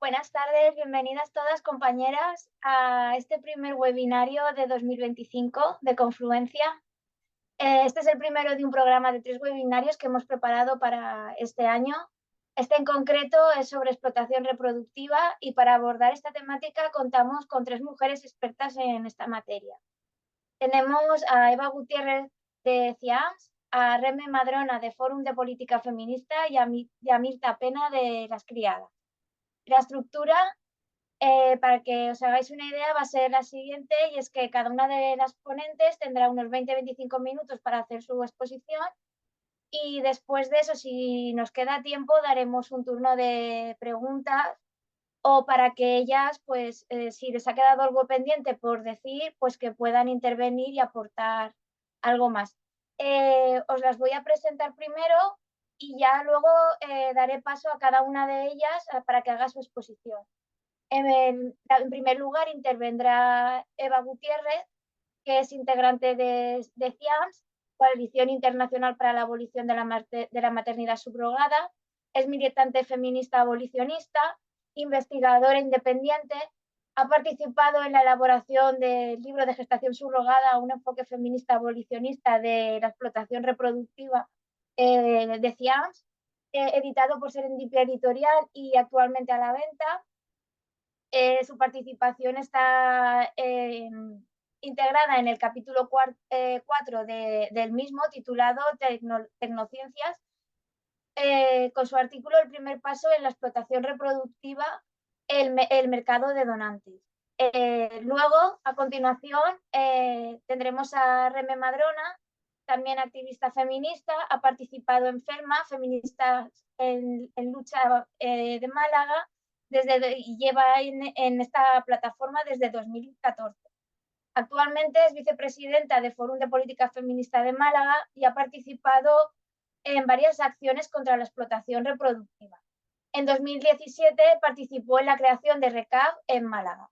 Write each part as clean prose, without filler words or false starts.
Buenas tardes, bienvenidas todas compañeras a este primer webinario de 2025 de Confluencia. Este es el primero de un programa de 3 webinarios que hemos preparado para este año. Este en concreto es sobre explotación reproductiva y para abordar esta temática contamos con 3 mujeres expertas en esta materia. Tenemos a Eva Gutiérrez de CIAMS, a Reme Madrona de Fórum de Política Feminista y a Mirta Pena de Las Criadas. La estructura, para que os hagáis una idea, va a ser la siguiente, y es que cada una de las ponentes tendrá unos 20-25 minutos para hacer su exposición, y después de eso, si nos queda tiempo, daremos un turno de preguntas, o para que ellas, pues, si les ha quedado algo pendiente por decir, pues que puedan intervenir y aportar algo más. Os las voy a presentar primero y ya luego daré paso a cada una de ellas para que haga su exposición. En primer lugar intervendrá Eva Gutiérrez, que es integrante de CIAMS, Coalición Internacional para la Abolición de la Maternidad Subrogada. Es militante feminista abolicionista, investigadora independiente, ha participado en la elaboración del libro de gestación subrogada, un enfoque feminista abolicionista de la explotación reproductiva de CIAMS, editado por Serendipia Editorial y actualmente a la venta. Su participación está integrada en el capítulo 4 del mismo, titulado Tecnociencias, con su artículo El primer paso en la explotación reproductiva, el mercado de donantes. Luego, a continuación, tendremos a Reme Madrona, también activista feminista, ha participado en FERMA, Feministas en Lucha de Málaga, y lleva en esta plataforma desde 2014. Actualmente es vicepresidenta de Fórum de Política Feminista de Málaga y ha participado en varias acciones contra la explotación reproductiva. En 2017 participó en la creación de RECAB en Málaga.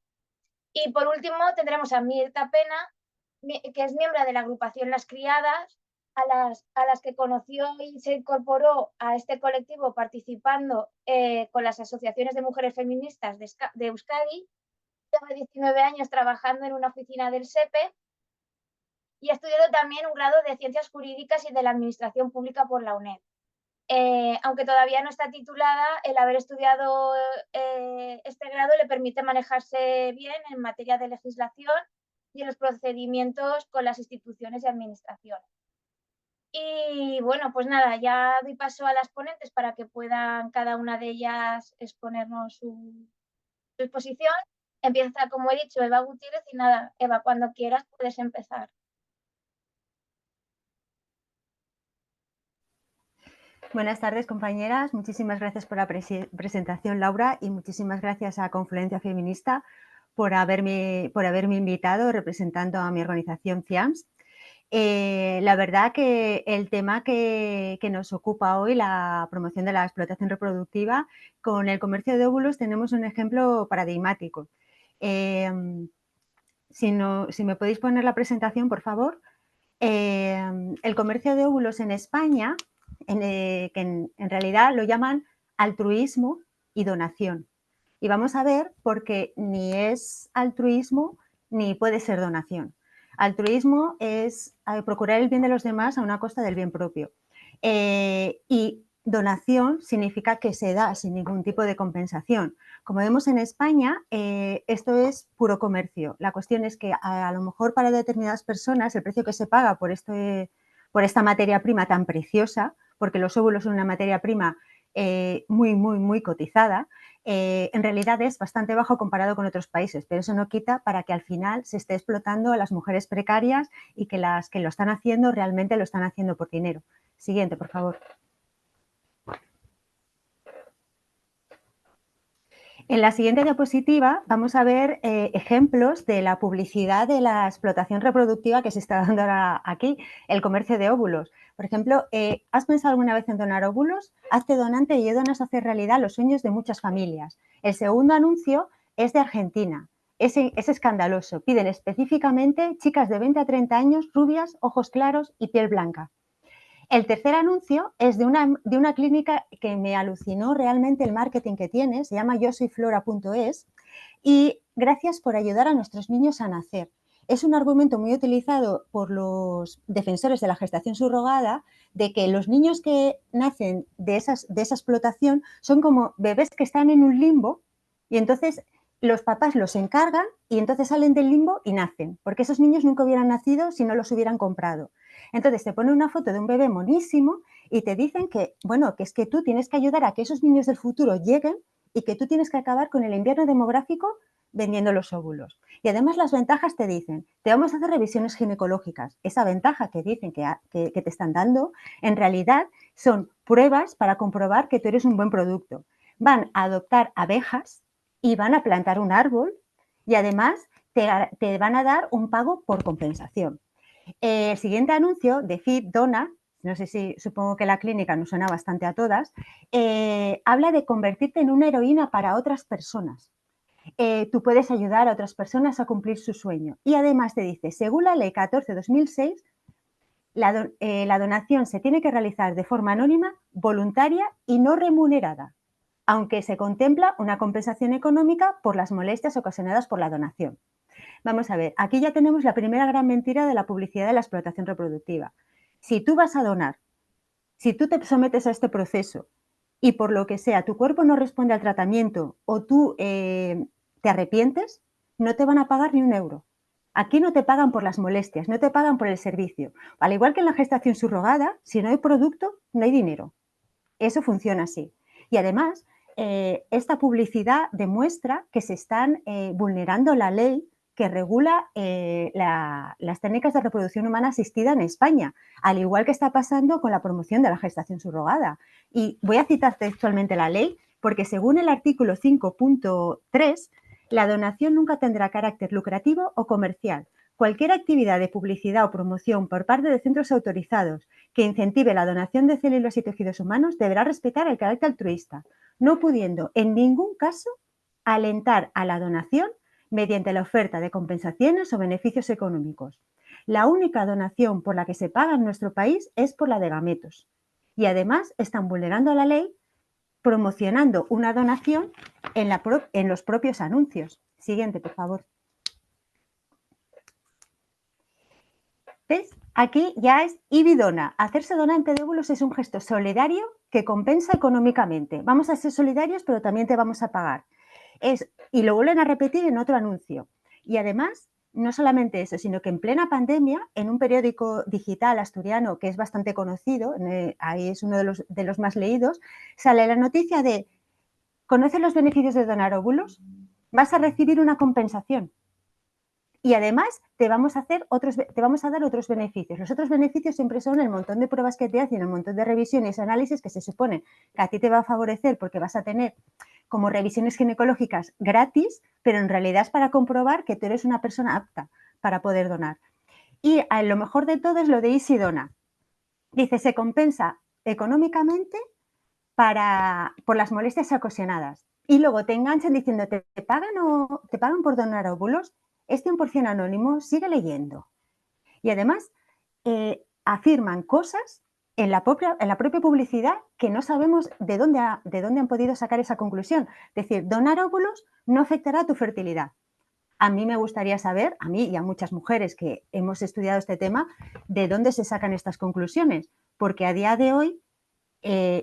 Y por último tendremos a Mirta Pena, que es miembro de la agrupación Las Criadas, a las que conoció y se incorporó a este colectivo participando con las asociaciones de mujeres feministas de Euskadi. Lleva 19 años trabajando en una oficina del SEPE y ha estudiado también un grado de Ciencias Jurídicas y de la Administración Pública por la UNED. Aunque todavía no está titulada, el haber estudiado este grado le permite manejarse bien en materia de legislación y en los procedimientos con las instituciones y administraciones. Y bueno, pues nada, ya doy paso a las ponentes para que puedan cada una de ellas exponernos su exposición. Empieza, como he dicho, Eva Gutiérrez y nada, Eva, cuando quieras puedes empezar. Buenas tardes, compañeras. Muchísimas gracias por la presentación, Laura, y muchísimas gracias a Confluencia Feminista por haberme invitado representando a mi organización CIAMS. La verdad que el tema que nos ocupa hoy, la promoción de la explotación reproductiva, con el comercio de óvulos tenemos un ejemplo paradigmático. Si me podéis poner la presentación, por favor. El comercio de óvulos en España, que en realidad lo llaman altruismo y donación. Y vamos a ver por qué ni es altruismo ni puede ser donación. Altruismo es procurar el bien de los demás a una costa del bien propio. Y donación significa que se da sin ningún tipo de compensación. Como vemos en España, esto es puro comercio. La cuestión es que a lo mejor para determinadas personas el precio que se paga por esta materia prima tan preciosa, porque los óvulos son una materia prima muy cotizada, en realidad es bastante bajo comparado con otros países, pero eso no quita para que al final se esté explotando a las mujeres precarias y que las que lo están haciendo realmente lo están haciendo por dinero. Siguiente, por favor. En la siguiente diapositiva vamos a ver ejemplos de la publicidad de la explotación reproductiva que se está dando ahora aquí, el comercio de óvulos. Por ejemplo, ¿has pensado alguna vez en donar óvulos? Hazte donante y ayúdanos a hacer realidad los sueños de muchas familias. El segundo anuncio es de Argentina. Es escandaloso. Piden específicamente chicas de 20 a 30 años, rubias, ojos claros y piel blanca. El tercer anuncio es de una clínica que me alucinó realmente el marketing que tiene, se llama yosoyflora.es, y gracias por ayudar a nuestros niños a nacer. Es un argumento muy utilizado por los defensores de la gestación subrogada, de que los niños que nacen de esa explotación son como bebés que están en un limbo, y entonces los papás los encargan y entonces salen del limbo y nacen, porque esos niños nunca hubieran nacido si no los hubieran comprado. Entonces te pone una foto de un bebé monísimo y te dicen que, bueno, que es que tú tienes que ayudar a que esos niños del futuro lleguen y que tú tienes que acabar con el invierno demográfico vendiendo los óvulos. Y además las ventajas te dicen, te vamos a hacer revisiones ginecológicas. Esa ventaja que dicen que te están dando, en realidad son pruebas para comprobar que tú eres un buen producto. Van a adoptar abejas y van a plantar un árbol y además te van a dar un pago por compensación. El siguiente anuncio de Fit Dona, no sé si, supongo que la clínica nos suena bastante a todas, habla de convertirte en una heroína para otras personas. Tú puedes ayudar a otras personas a cumplir su sueño. Y además te dice, según la ley 14/2006, la donación se tiene que realizar de forma anónima, voluntaria y no remunerada, aunque se contempla una compensación económica por las molestias ocasionadas por la donación. Vamos a ver, aquí ya tenemos la primera gran mentira de la publicidad de la explotación reproductiva. Si tú vas a donar, si tú te sometes a este proceso y por lo que sea tu cuerpo no responde al tratamiento o tú te arrepientes, no te van a pagar ni un euro. Aquí no te pagan por las molestias, no te pagan por el servicio. Al igual que en la gestación subrogada, si no hay producto, no hay dinero. Eso funciona así. Y además, esta publicidad demuestra que se están vulnerando la ley que regula las técnicas de reproducción humana asistida en España, al igual que está pasando con la promoción de la gestación subrogada. Y voy a citar textualmente la ley, porque según el artículo 5.3, la donación nunca tendrá carácter lucrativo o comercial. Cualquier actividad de publicidad o promoción por parte de centros autorizados que incentive la donación de células y tejidos humanos deberá respetar el carácter altruista, no pudiendo en ningún caso alentar a la donación mediante la oferta de compensaciones o beneficios económicos. La única donación por la que se paga en nuestro país es por la de gametos. Y además están vulnerando la ley promocionando una donación en los propios anuncios. Siguiente, por favor. ¿Ves? Aquí ya es IBIDONA. Hacerse donante de óvulos es un gesto solidario que compensa económicamente. Vamos a ser solidarios, pero también te vamos a pagar. Y lo vuelven a repetir en otro anuncio. Y además, no solamente eso, sino que en plena pandemia, en un periódico digital asturiano que es bastante conocido, ahí es uno de los más leídos, sale la noticia de ¿conoces los beneficios de donar óvulos? Vas a recibir una compensación. Y además te vamos a dar otros beneficios. Los otros beneficios siempre son el montón de pruebas que te hacen, el montón de revisiones y análisis que se supone que a ti te va a favorecer porque vas a tener como revisiones ginecológicas gratis, pero en realidad es para comprobar que tú eres una persona apta para poder donar. Y lo mejor de todo es lo de ISIDONA. Dice, se compensa económicamente por las molestias ocasionadas. Y luego te enganchan diciendo, ¿te pagan por donar óvulos? Es 100% anónimo, sigue leyendo. Y además afirman cosas en la propia publicidad que no sabemos de dónde han podido sacar esa conclusión. Es decir, donar óvulos no afectará a tu fertilidad. A mí me gustaría saber, a mí y a muchas mujeres que hemos estudiado este tema, de dónde se sacan estas conclusiones. Porque a día de hoy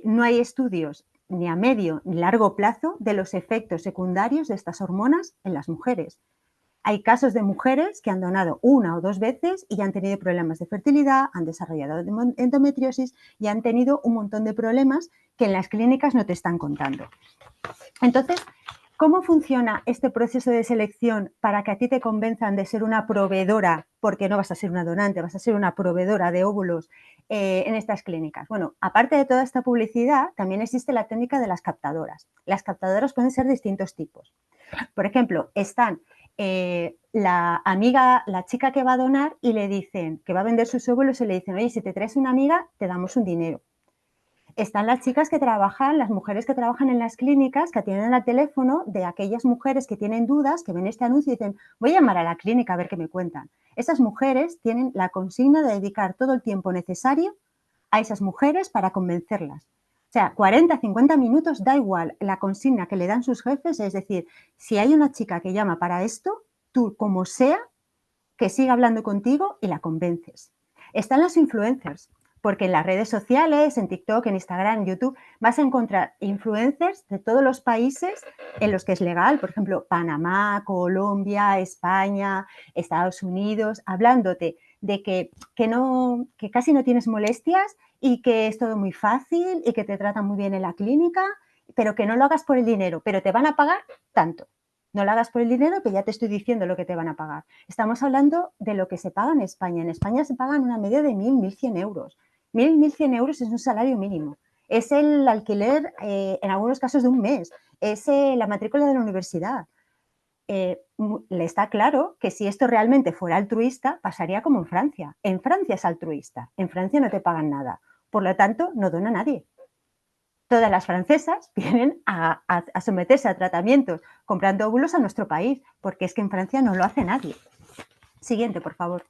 no hay estudios ni a medio ni largo plazo de los efectos secundarios de estas hormonas en las mujeres. Hay casos de mujeres que han donado 1 o 2 veces y han tenido problemas de fertilidad, han desarrollado endometriosis y han tenido un montón de problemas que en las clínicas no te están contando. Entonces, ¿cómo funciona este proceso de selección para que a ti te convenzan de ser una proveedora, porque no vas a ser una donante, vas a ser una proveedora de óvulos en estas clínicas? Bueno, aparte de toda esta publicidad, también existe la técnica de las captadoras. Las captadoras pueden ser de distintos tipos. Por ejemplo, están la chica que va a donar y le dicen, que va a vender sus óvulos y le dicen, oye, si te traes una amiga, te damos un dinero. Están las chicas que trabajan, las mujeres que trabajan en las clínicas, que atienden al teléfono de aquellas mujeres que tienen dudas, que ven este anuncio y dicen, voy a llamar a la clínica a ver qué me cuentan. Esas mujeres tienen la consigna de dedicar todo el tiempo necesario a esas mujeres para convencerlas. O sea, 40, 50 minutos, da igual, la consigna que le dan sus jefes es decir, si hay una chica que llama para esto, tú, como sea, que siga hablando contigo y la convences. Están los influencers, porque en las redes sociales, en TikTok, en Instagram, en YouTube, vas a encontrar influencers de todos los países en los que es legal, por ejemplo, Panamá, Colombia, España, Estados Unidos, hablándote de que casi no tienes molestias y que es todo muy fácil y que te tratan muy bien en la clínica, pero que no lo hagas por el dinero, pero te van a pagar tanto. No lo hagas por el dinero, pero ya te estoy diciendo lo que te van a pagar. Estamos hablando de lo que se paga en España. En España se pagan una media de 1.000, 1.100 euros. 1.000, 1.100 euros es un salario mínimo. Es el alquiler, en algunos casos, de un mes. Es la matrícula de la universidad. Le está claro que si esto realmente fuera altruista, pasaría como en Francia. En Francia es altruista. En Francia no te pagan nada. Por lo tanto, no dona a nadie. Todas las francesas vienen a someterse a tratamientos comprando óvulos a nuestro país, porque es que en Francia no lo hace nadie. Siguiente, por favor.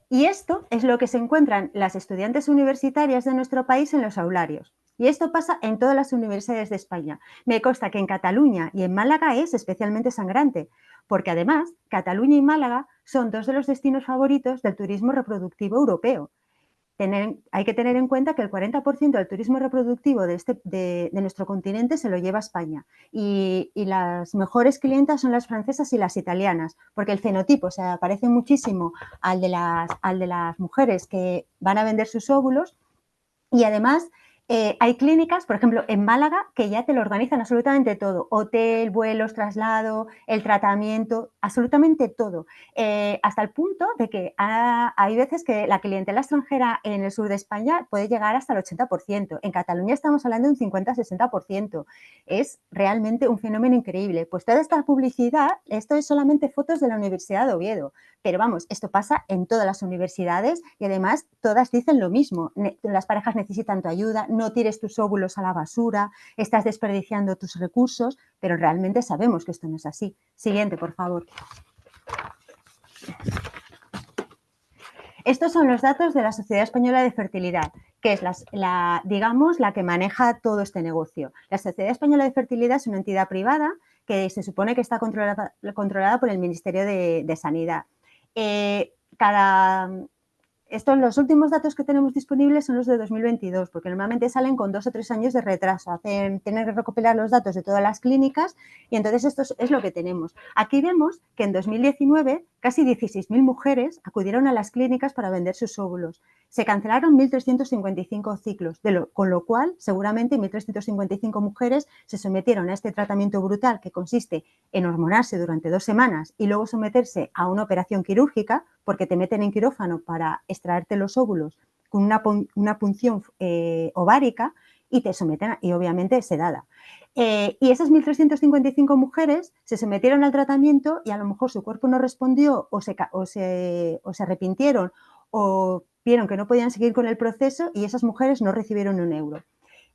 Y esto es lo que se encuentran las estudiantes universitarias de nuestro país en los aularios. Y esto pasa en todas las universidades de España. Me consta que en Cataluña y en Málaga es especialmente sangrante, porque además Cataluña y Málaga son dos de los destinos favoritos del turismo reproductivo europeo. Hay que tener en cuenta que el 40% del turismo reproductivo de nuestro continente se lo lleva a España y las mejores clientas son las francesas y las italianas, porque el fenotipo se parece muchísimo al de las mujeres que van a vender sus óvulos y además hay clínicas, por ejemplo, en Málaga, que ya te lo organizan absolutamente todo. Hotel, vuelos, traslado, el tratamiento, absolutamente todo. Hasta el punto de que hay veces que la clientela extranjera en el sur de España puede llegar hasta el 80%. En Cataluña estamos hablando de un 50-60%. Es realmente un fenómeno increíble. Pues toda esta publicidad, esto es solamente fotos de la Universidad de Oviedo. Pero vamos, esto pasa en todas las universidades y además todas dicen lo mismo. Las parejas necesitan tu ayuda, no tires tus óvulos a la basura, estás desperdiciando tus recursos, pero realmente sabemos que esto no es así. Siguiente, por favor. Estos son los datos de la Sociedad Española de Fertilidad, que es digamos, la que maneja todo este negocio. La Sociedad Española de Fertilidad es una entidad privada que se supone que está controlada por el Ministerio de Sanidad. Los últimos datos que tenemos disponibles son los de 2022, porque normalmente salen con 2 o 3 años de retraso. Tienen que recopilar los datos de todas las clínicas y entonces esto es lo que tenemos. Aquí vemos que en 2019 casi 16.000 mujeres acudieron a las clínicas para vender sus óvulos. Se cancelaron 1.355 ciclos, con lo cual seguramente 1.355 mujeres se sometieron a este tratamiento brutal que consiste en hormonarse durante 2 semanas y luego someterse a una operación quirúrgica, porque te meten en quirófano para extraerte los óvulos con una punción ovárica y te someten, y obviamente sedada. Y esas 1.355 mujeres se sometieron al tratamiento y a lo mejor su cuerpo no respondió o se arrepintieron o vieron que no podían seguir con el proceso y esas mujeres no recibieron un euro.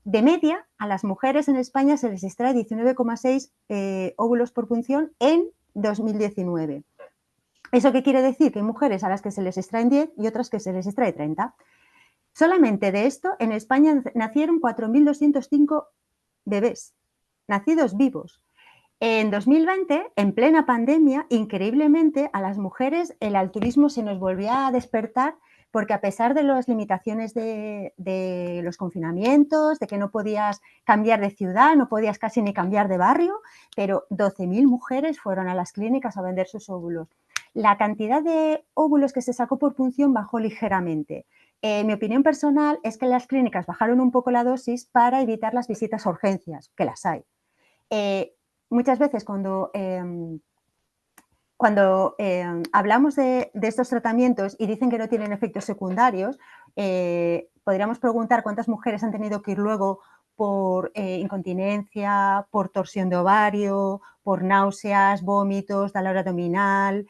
De media, a las mujeres en España se les extrae 19,6 óvulos por punción en 2019. ¿Eso qué quiere decir? Que hay mujeres a las que se les extraen 10 y otras que se les extrae 30. Solamente de esto, en España nacieron 4.205 bebés, nacidos vivos. En 2020, en plena pandemia, increíblemente, a las mujeres el altruismo se nos volvió a despertar porque a pesar de las limitaciones de los confinamientos, de que no podías cambiar de ciudad, no podías casi ni cambiar de barrio, pero 12.000 mujeres fueron a las clínicas a vender sus óvulos. La cantidad de óvulos que se sacó por punción bajó ligeramente. Mi opinión personal es que las clínicas bajaron un poco la dosis para evitar las visitas a urgencias, que las hay. Muchas veces cuando hablamos de estos tratamientos y dicen que no tienen efectos secundarios, podríamos preguntar cuántas mujeres han tenido que ir luego por incontinencia, por torsión de ovario, por náuseas, vómitos, dolor abdominal.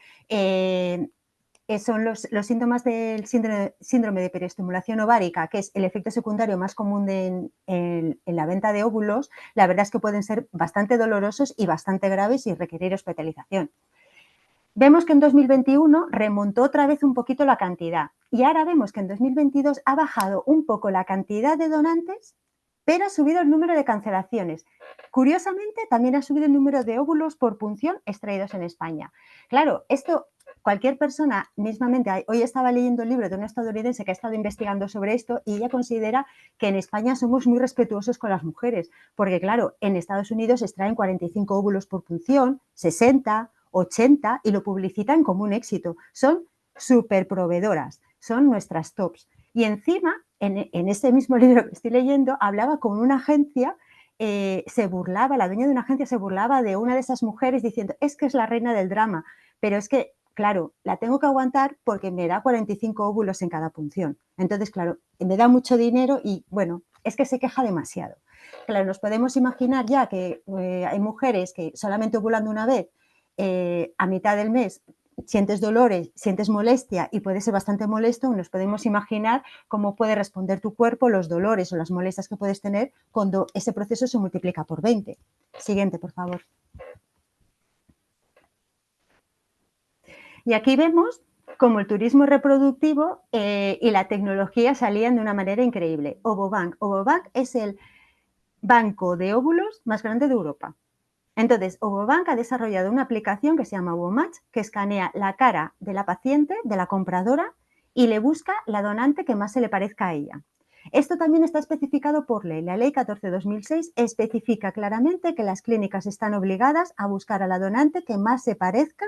Son los síntomas del síndrome de hiperestimulación ovárica, que es el efecto secundario más común en la venta de óvulos. La verdad es que pueden ser bastante dolorosos y bastante graves y requerir hospitalización. Vemos que en 2021 remontó otra vez un poquito la cantidad y ahora vemos que en 2022 ha bajado un poco la cantidad de donantes, pero ha subido el número de cancelaciones. Curiosamente, también ha subido el número de óvulos por punción extraídos en España. Claro, esto cualquier persona, mismamente, hoy estaba leyendo el libro de una estadounidense que ha estado investigando sobre esto y ella considera que en España somos muy respetuosos con las mujeres, porque claro, en Estados Unidos extraen 45 óvulos por punción, 60, 80 y lo publicitan como un éxito. Son súper proveedoras, son nuestras tops. Y encima, en este mismo libro que estoy leyendo, hablaba con una agencia, se burlaba, la dueña de una agencia se burlaba de una de esas mujeres diciendo, es que es la reina del drama, pero es que, claro, la tengo que aguantar porque me da 45 óvulos en cada punción. Entonces, claro, me da mucho dinero y, bueno, es que se queja demasiado. Claro, nos podemos imaginar ya que hay mujeres que solamente ovulando una vez, a mitad del mes sientes dolores, sientes molestia y puede ser bastante molesto, nos podemos imaginar cómo puede responder tu cuerpo, los dolores o las molestias que puedes tener cuando ese proceso se multiplica por 20. Siguiente, por favor. Y aquí vemos cómo el turismo reproductivo y la tecnología salían de una manera increíble. Ovobank. Ovobank es el banco de óvulos más grande de Europa. Entonces, Ovobank ha desarrollado una aplicación que se llama Ovomatch, que escanea la cara de la paciente, de la compradora, y le busca la donante que más se le parezca a ella. Esto también está especificado por ley. La ley 14/2006 especifica claramente que las clínicas están obligadas a buscar a la donante que más se parezca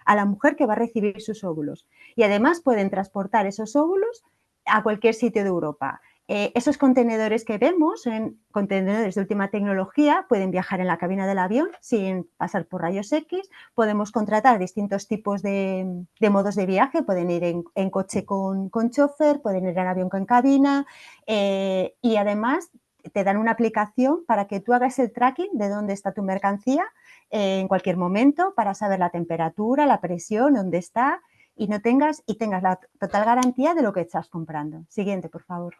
a la mujer que va a recibir sus óvulos. Y además pueden transportar esos óvulos a cualquier sitio de Europa. Esos contenedores que vemos, en contenedores de última tecnología, pueden viajar en la cabina del avión sin pasar por rayos X. Podemos contratar distintos tipos de modos de viaje. Pueden ir en coche con chofer, pueden ir en avión con cabina y además te dan una aplicación para que tú hagas el tracking de dónde está tu mercancía en cualquier momento para saber la temperatura, la presión, dónde está y tengas la total garantía de lo que estás comprando. Siguiente, por favor.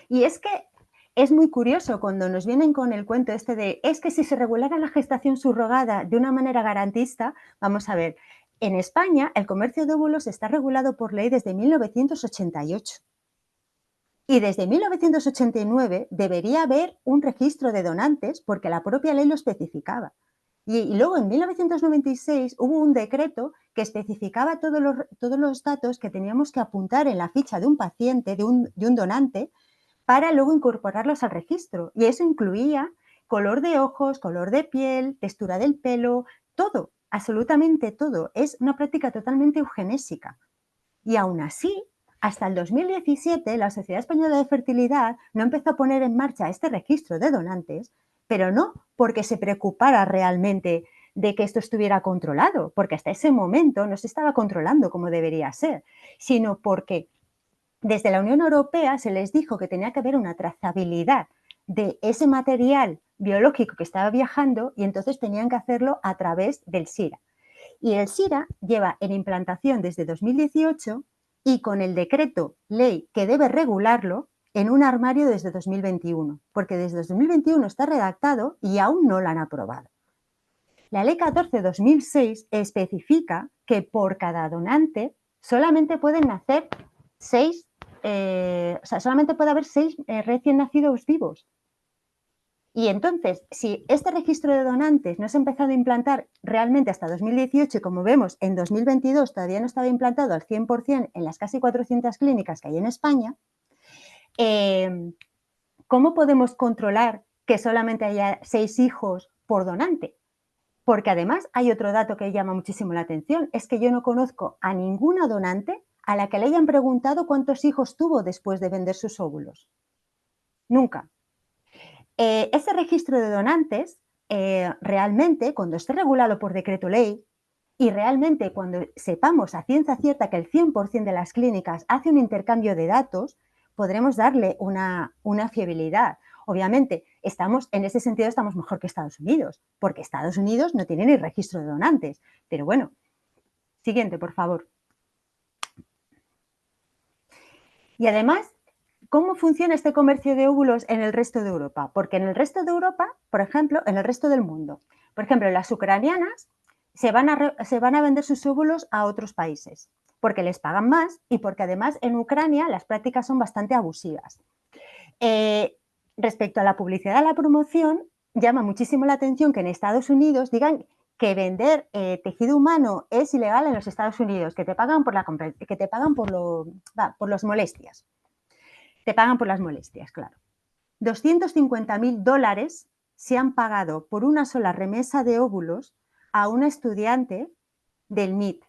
Y es que es muy curioso cuando nos vienen con el cuento este de es que si se regulara la gestación subrogada de una manera garantista, vamos a ver, en España el comercio de óvulos está regulado por ley desde 1988. Y desde 1989 debería haber un registro de donantes porque la propia ley lo especificaba. Y luego en 1996 hubo un decreto que especificaba todos los datos que teníamos que apuntar en la ficha de un paciente, de un donante, para luego incorporarlos al registro. Y eso incluía color de ojos, color de piel, textura del pelo, todo, absolutamente todo. Es una práctica totalmente eugenésica. Y aún así, hasta el 2017, la Sociedad Española de Fertilidad no empezó a poner en marcha este registro de donantes, pero no porque se preocupara realmente de que esto estuviera controlado, porque hasta ese momento no se estaba controlando como debería ser, sino porque desde la Unión Europea se les dijo que tenía que haber una trazabilidad de ese material biológico que estaba viajando y entonces tenían que hacerlo a través del SIRA. Y el SIRA lleva en implantación desde 2018 y con el decreto ley que debe regularlo en un armario desde 2021, porque desde 2021 está redactado y aún no lo han aprobado. La ley 14/2006 especifica que por cada donante solamente pueden nacer solamente puede haber 6 recién nacidos vivos. Y entonces, si este registro de donantes no se ha empezado a implantar realmente hasta 2018 y como vemos en 2022 todavía no estaba implantado al 100% en las casi 400 clínicas que hay en España, ¿cómo podemos controlar que solamente haya 6 hijos por donante? Porque además hay otro dato que llama muchísimo la atención, es que yo no conozco a ninguna donante a la que le hayan preguntado cuántos hijos tuvo después de vender sus óvulos. Nunca. Ese registro de donantes, realmente, cuando esté regulado por decreto ley y realmente cuando sepamos a ciencia cierta que el 100% de las clínicas hace un intercambio de datos, podremos darle una fiabilidad. Obviamente, en ese sentido estamos mejor que Estados Unidos, porque Estados Unidos no tiene ni registro de donantes. Pero bueno, siguiente, por favor. Y además, ¿cómo funciona este comercio de óvulos en el resto de Europa? Porque en el resto de Europa, por ejemplo, en el resto del mundo, Por ejemplo, las ucranianas se van a vender sus óvulos a otros países porque les pagan más y porque además en Ucrania las prácticas son bastante abusivas. Respecto a la publicidad, a la promoción, llama muchísimo la atención que en Estados Unidos digan que vender tejido humano es ilegal en los Estados Unidos, que te pagan por las molestias. Te pagan por las molestias, claro. $250.000 se han pagado por una sola remesa de óvulos a una estudiante del MIT.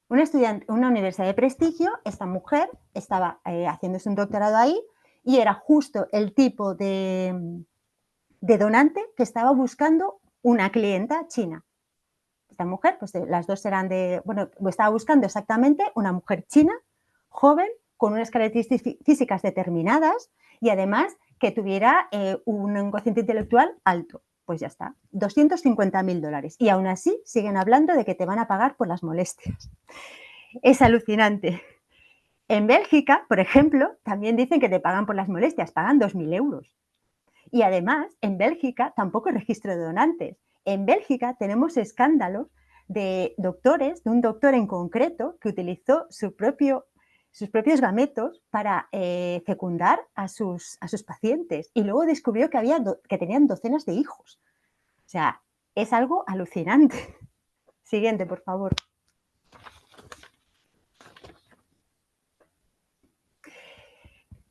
Una universidad de prestigio. Esta mujer estaba haciéndose un doctorado ahí y era justo el tipo de donante que estaba buscando una clienta china. Esta mujer, pues las dos eran estaba buscando exactamente una mujer china, joven, con unas características físicas determinadas y además que tuviera un cociente intelectual alto. Pues ya está, $250.000. Y aún así siguen hablando de que te van a pagar por las molestias. Es alucinante. En Bélgica, por ejemplo, también dicen que te pagan por las molestias, pagan 2.000 euros. Y además, en Bélgica tampoco hay registro de donantes. En Bélgica tenemos escándalos de doctores, de un doctor en concreto que utilizó sus propios gametos para fecundar a sus pacientes y luego descubrió que tenían docenas de hijos. O sea, es algo alucinante. Siguiente, por favor.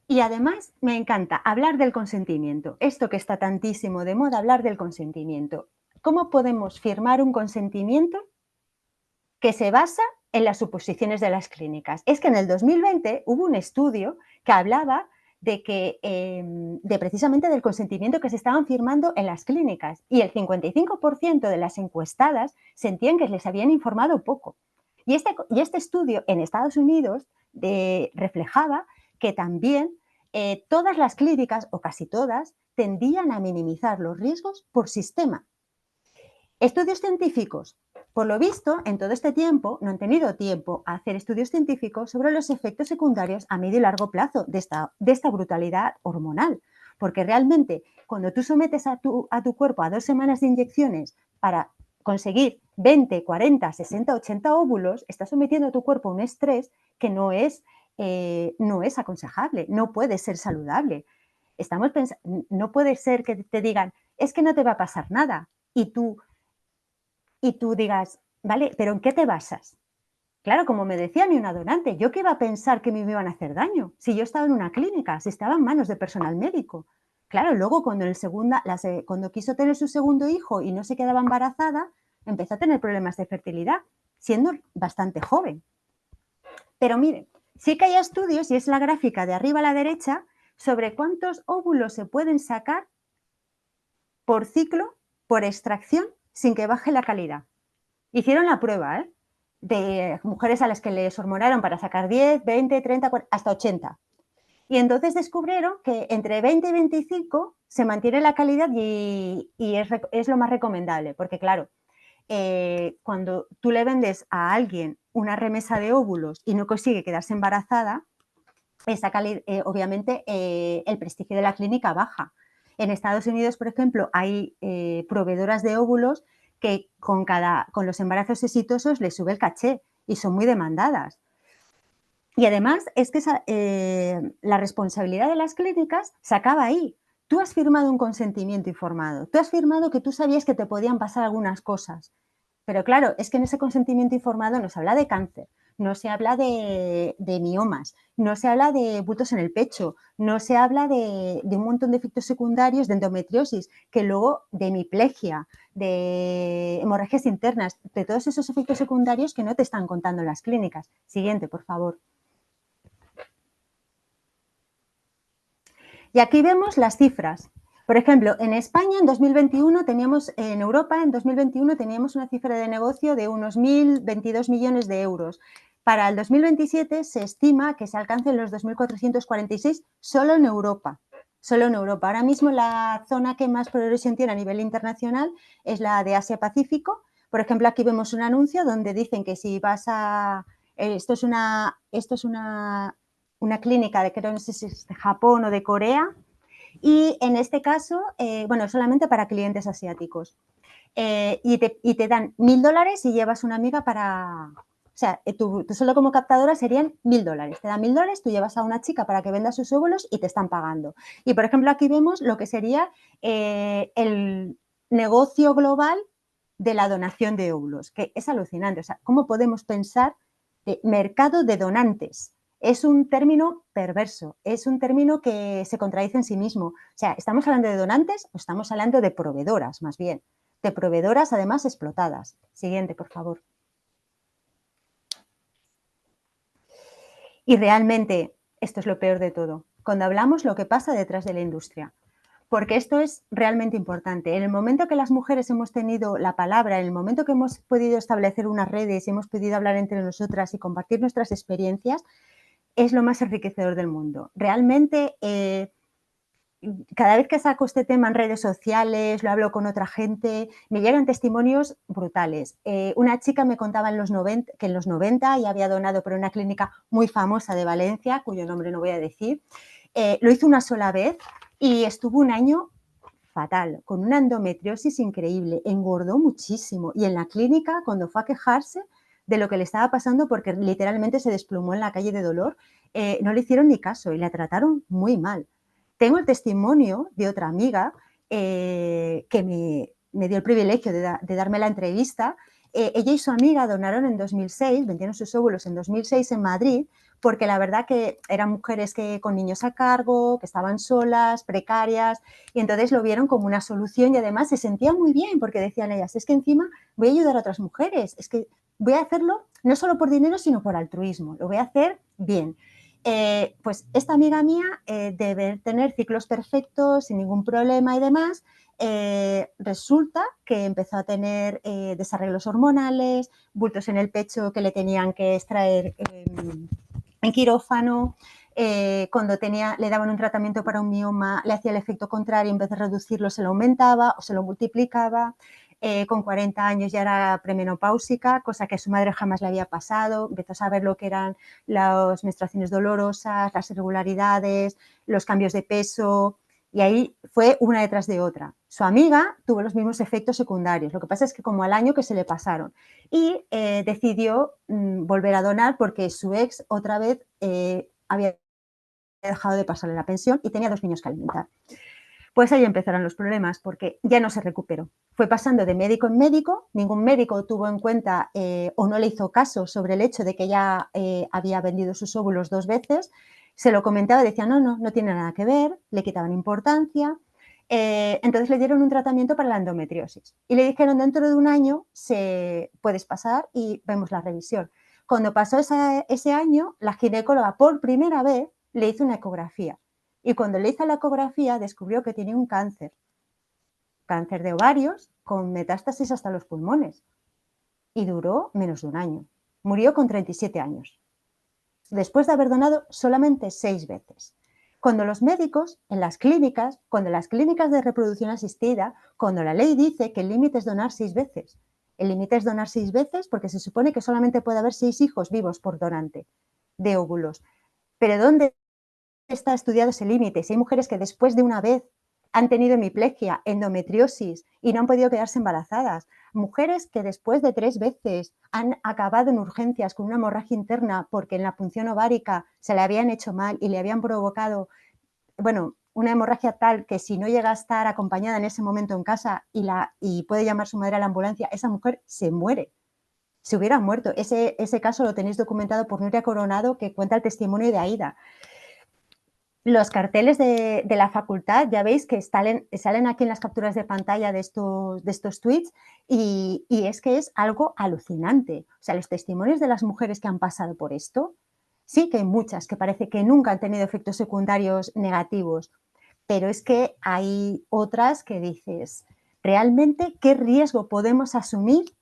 Y además me encanta hablar del consentimiento. Esto que está tantísimo de moda, hablar del consentimiento. ¿Cómo podemos firmar un consentimiento que se basa en las suposiciones de las clínicas? Es que en el 2020 hubo un estudio que hablaba de precisamente del consentimiento que se estaban firmando en las clínicas y el 55% de las encuestadas sentían que les habían informado poco. Y este estudio en Estados Unidos reflejaba que también todas las clínicas, o casi todas, tendían a minimizar los riesgos por sistema. Estudios científicos. Por lo visto, en todo este tiempo no han tenido tiempo a hacer estudios científicos sobre los efectos secundarios a medio y largo plazo de esta brutalidad hormonal. Porque realmente, cuando tú sometes a tu cuerpo a 2 semanas de inyecciones para conseguir 20, 40, 60, 80 óvulos, estás sometiendo a tu cuerpo a un estrés que no es aconsejable, no puede ser saludable. No puede ser que te digan, es que no te va a pasar nada, y tú digas, vale, pero ¿en qué te basas? Claro, como me decía mi una donante, ¿yo qué iba a pensar que me iban a hacer daño? Si yo estaba en una clínica, si estaba en manos de personal médico. Claro, luego cuando quiso tener su segundo hijo y no se quedaba embarazada, empezó a tener problemas de fertilidad, siendo bastante joven. Pero miren, sí que hay estudios, y es la gráfica de arriba a la derecha, sobre cuántos óvulos se pueden sacar por ciclo, por extracción, sin que baje la calidad. Hicieron la prueba, de mujeres a las que les hormonaron para sacar 10, 20, 30, 40, hasta 80. Y entonces descubrieron que entre 20 y 25 se mantiene la calidad y es lo más recomendable, porque claro, cuando tú le vendes a alguien una remesa de óvulos y no consigue quedarse embarazada, obviamente el prestigio de la clínica baja. En Estados Unidos, por ejemplo, hay proveedoras de óvulos que con los embarazos exitosos les sube el caché y son muy demandadas. Y además es que la responsabilidad de las clínicas se acaba ahí. Tú has firmado un consentimiento informado, tú has firmado que tú sabías que te podían pasar algunas cosas, pero claro, es que en ese consentimiento informado no se habla de cáncer, no se habla de miomas, no se habla de bultos en el pecho, no se habla de un montón de efectos secundarios de endometriosis, que luego de hemiplegia, de hemorragias internas, de todos esos efectos secundarios que no te están contando en las clínicas. Siguiente, por favor. Y aquí vemos las cifras. Por ejemplo, en España en 2021 en Europa en 2021 teníamos una cifra de negocio de unos 1.022 millones de euros. Para el 2027 se estima que se alcancen los 2.446 solo en Europa. Solo en Europa. Ahora mismo la zona que más progresión tiene a nivel internacional es la de Asia-Pacífico. Por ejemplo, aquí vemos un anuncio donde dicen que si vas a... Esto es una clínica de, creo, no sé si es de Japón o de Corea, y en este caso, solamente para clientes asiáticos. y te dan $1000 y llevas una amiga para... O sea, tú solo como captadora serían $1000. Te dan $1000, tú llevas a una chica para que venda sus óvulos y te están pagando. Y, por ejemplo, aquí vemos lo que sería el negocio global de la donación de óvulos, que es alucinante. O sea, ¿cómo podemos pensar de mercado de donantes? Es un término perverso, es un término que se contradice en sí mismo. O sea, ¿estamos hablando de donantes o estamos hablando de proveedoras, más bien? De proveedoras, además, explotadas. Siguiente, por favor. Y realmente, esto es lo peor de todo, cuando hablamos lo que pasa detrás de la industria, porque esto es realmente importante. En el momento que las mujeres hemos tenido la palabra, en el momento que hemos podido establecer unas redes y hemos podido hablar entre nosotras y compartir nuestras experiencias, es lo más enriquecedor del mundo. Realmente, cada vez que saco este tema en redes sociales, lo hablo con otra gente, me llegan testimonios brutales. Una chica me contaba que en los 90 ya había donado por una clínica muy famosa de Valencia, cuyo nombre no voy a decir. Lo hizo una sola vez y estuvo un año fatal, con una endometriosis increíble, engordó muchísimo y en la clínica, cuando fue a quejarse de lo que le estaba pasando, porque literalmente se desplomó en la calle de dolor, no le hicieron ni caso y la trataron muy mal. Tengo el testimonio de otra amiga que me dio el privilegio de darme la entrevista. Ella y su amiga donaron en 2006, vendieron sus óvulos en 2006 en Madrid, porque la verdad que eran mujeres que con niños a cargo, que estaban solas, precarias, y entonces lo vieron como una solución y además se sentían muy bien porque decían ellas, es que encima voy a ayudar a otras mujeres, es que voy a hacerlo no solo por dinero, sino por altruismo, lo voy a hacer bien. Pues esta amiga mía debe tener ciclos perfectos, sin ningún problema y demás, resulta que empezó a tener desarreglos hormonales, bultos en el pecho que le tenían que extraer en quirófano, cuando le daban un tratamiento para un mioma, le hacía el efecto contrario, en vez de reducirlo se lo aumentaba o se lo multiplicaba. Con 40 años ya era premenopáusica, cosa que a su madre jamás le había pasado. Empezó a saber lo que eran las menstruaciones dolorosas, las irregularidades, los cambios de peso, y ahí fue una detrás de otra. Su amiga tuvo los mismos efectos secundarios, lo que pasa es que como al año que se le pasaron, y decidió volver a donar porque su ex otra vez había dejado de pasarle la pensión y tenía 2 niños que alimentar. Pues ahí empezaron los problemas porque ya no se recuperó. Fue pasando de médico en médico, ningún médico tuvo en cuenta o no le hizo caso sobre el hecho de que ya había vendido sus óvulos 2 veces. Se lo comentaba y decía, no tiene nada que ver, le quitaban importancia. Entonces le dieron un tratamiento para la endometriosis y le dijeron dentro de un año puedes pasar y vemos la revisión. Cuando pasó ese año, la ginecóloga por primera vez le hizo una ecografía. Y cuando le hizo la ecografía descubrió que tenía un cáncer de ovarios con metástasis hasta los pulmones. Y duró menos de un año. Murió con 37 años. Después de haber donado solamente 6 veces. Cuando los médicos, cuando las clínicas de reproducción asistida, cuando la ley dice que el límite es donar 6 veces. El límite es donar 6 veces porque se supone que solamente puede haber 6 hijos vivos por donante de óvulos. Pero ¿dónde está estudiado ese límite? Si hay mujeres que después de una vez han tenido hemiplegia, endometriosis y no han podido quedarse embarazadas, mujeres que después de 3 veces han acabado en urgencias con una hemorragia interna porque en la punción ovárica se le habían hecho mal y le habían provocado, una hemorragia tal que si no llega a estar acompañada en ese momento en casa y puede llamar su madre a la ambulancia, esa mujer se muere. Se hubiera muerto. Ese caso lo tenéis documentado por Nuria Coronado, que cuenta el testimonio de Aida. Los carteles de la facultad, ya veis que salen aquí en las capturas de pantalla de estos tweets y es que es algo alucinante. O sea, los testimonios de las mujeres que han pasado por esto, sí que hay muchas que parece que nunca han tenido efectos secundarios negativos, pero es que hay otras que dices, ¿realmente qué riesgo podemos asumir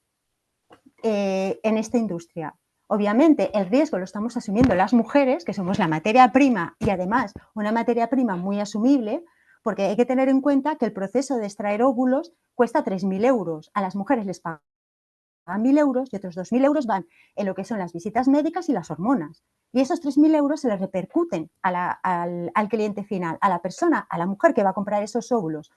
en esta industria? Obviamente, el riesgo lo estamos asumiendo las mujeres, que somos la materia prima y además una materia prima muy asumible, porque hay que tener en cuenta que el proceso de extraer óvulos cuesta 3.000 euros. A las mujeres les pagan 1.000 euros y otros 2.000 euros van en lo que son las visitas médicas y las hormonas. Y esos 3.000 euros se les repercuten al cliente final, a la persona, a la mujer que va a comprar esos óvulos.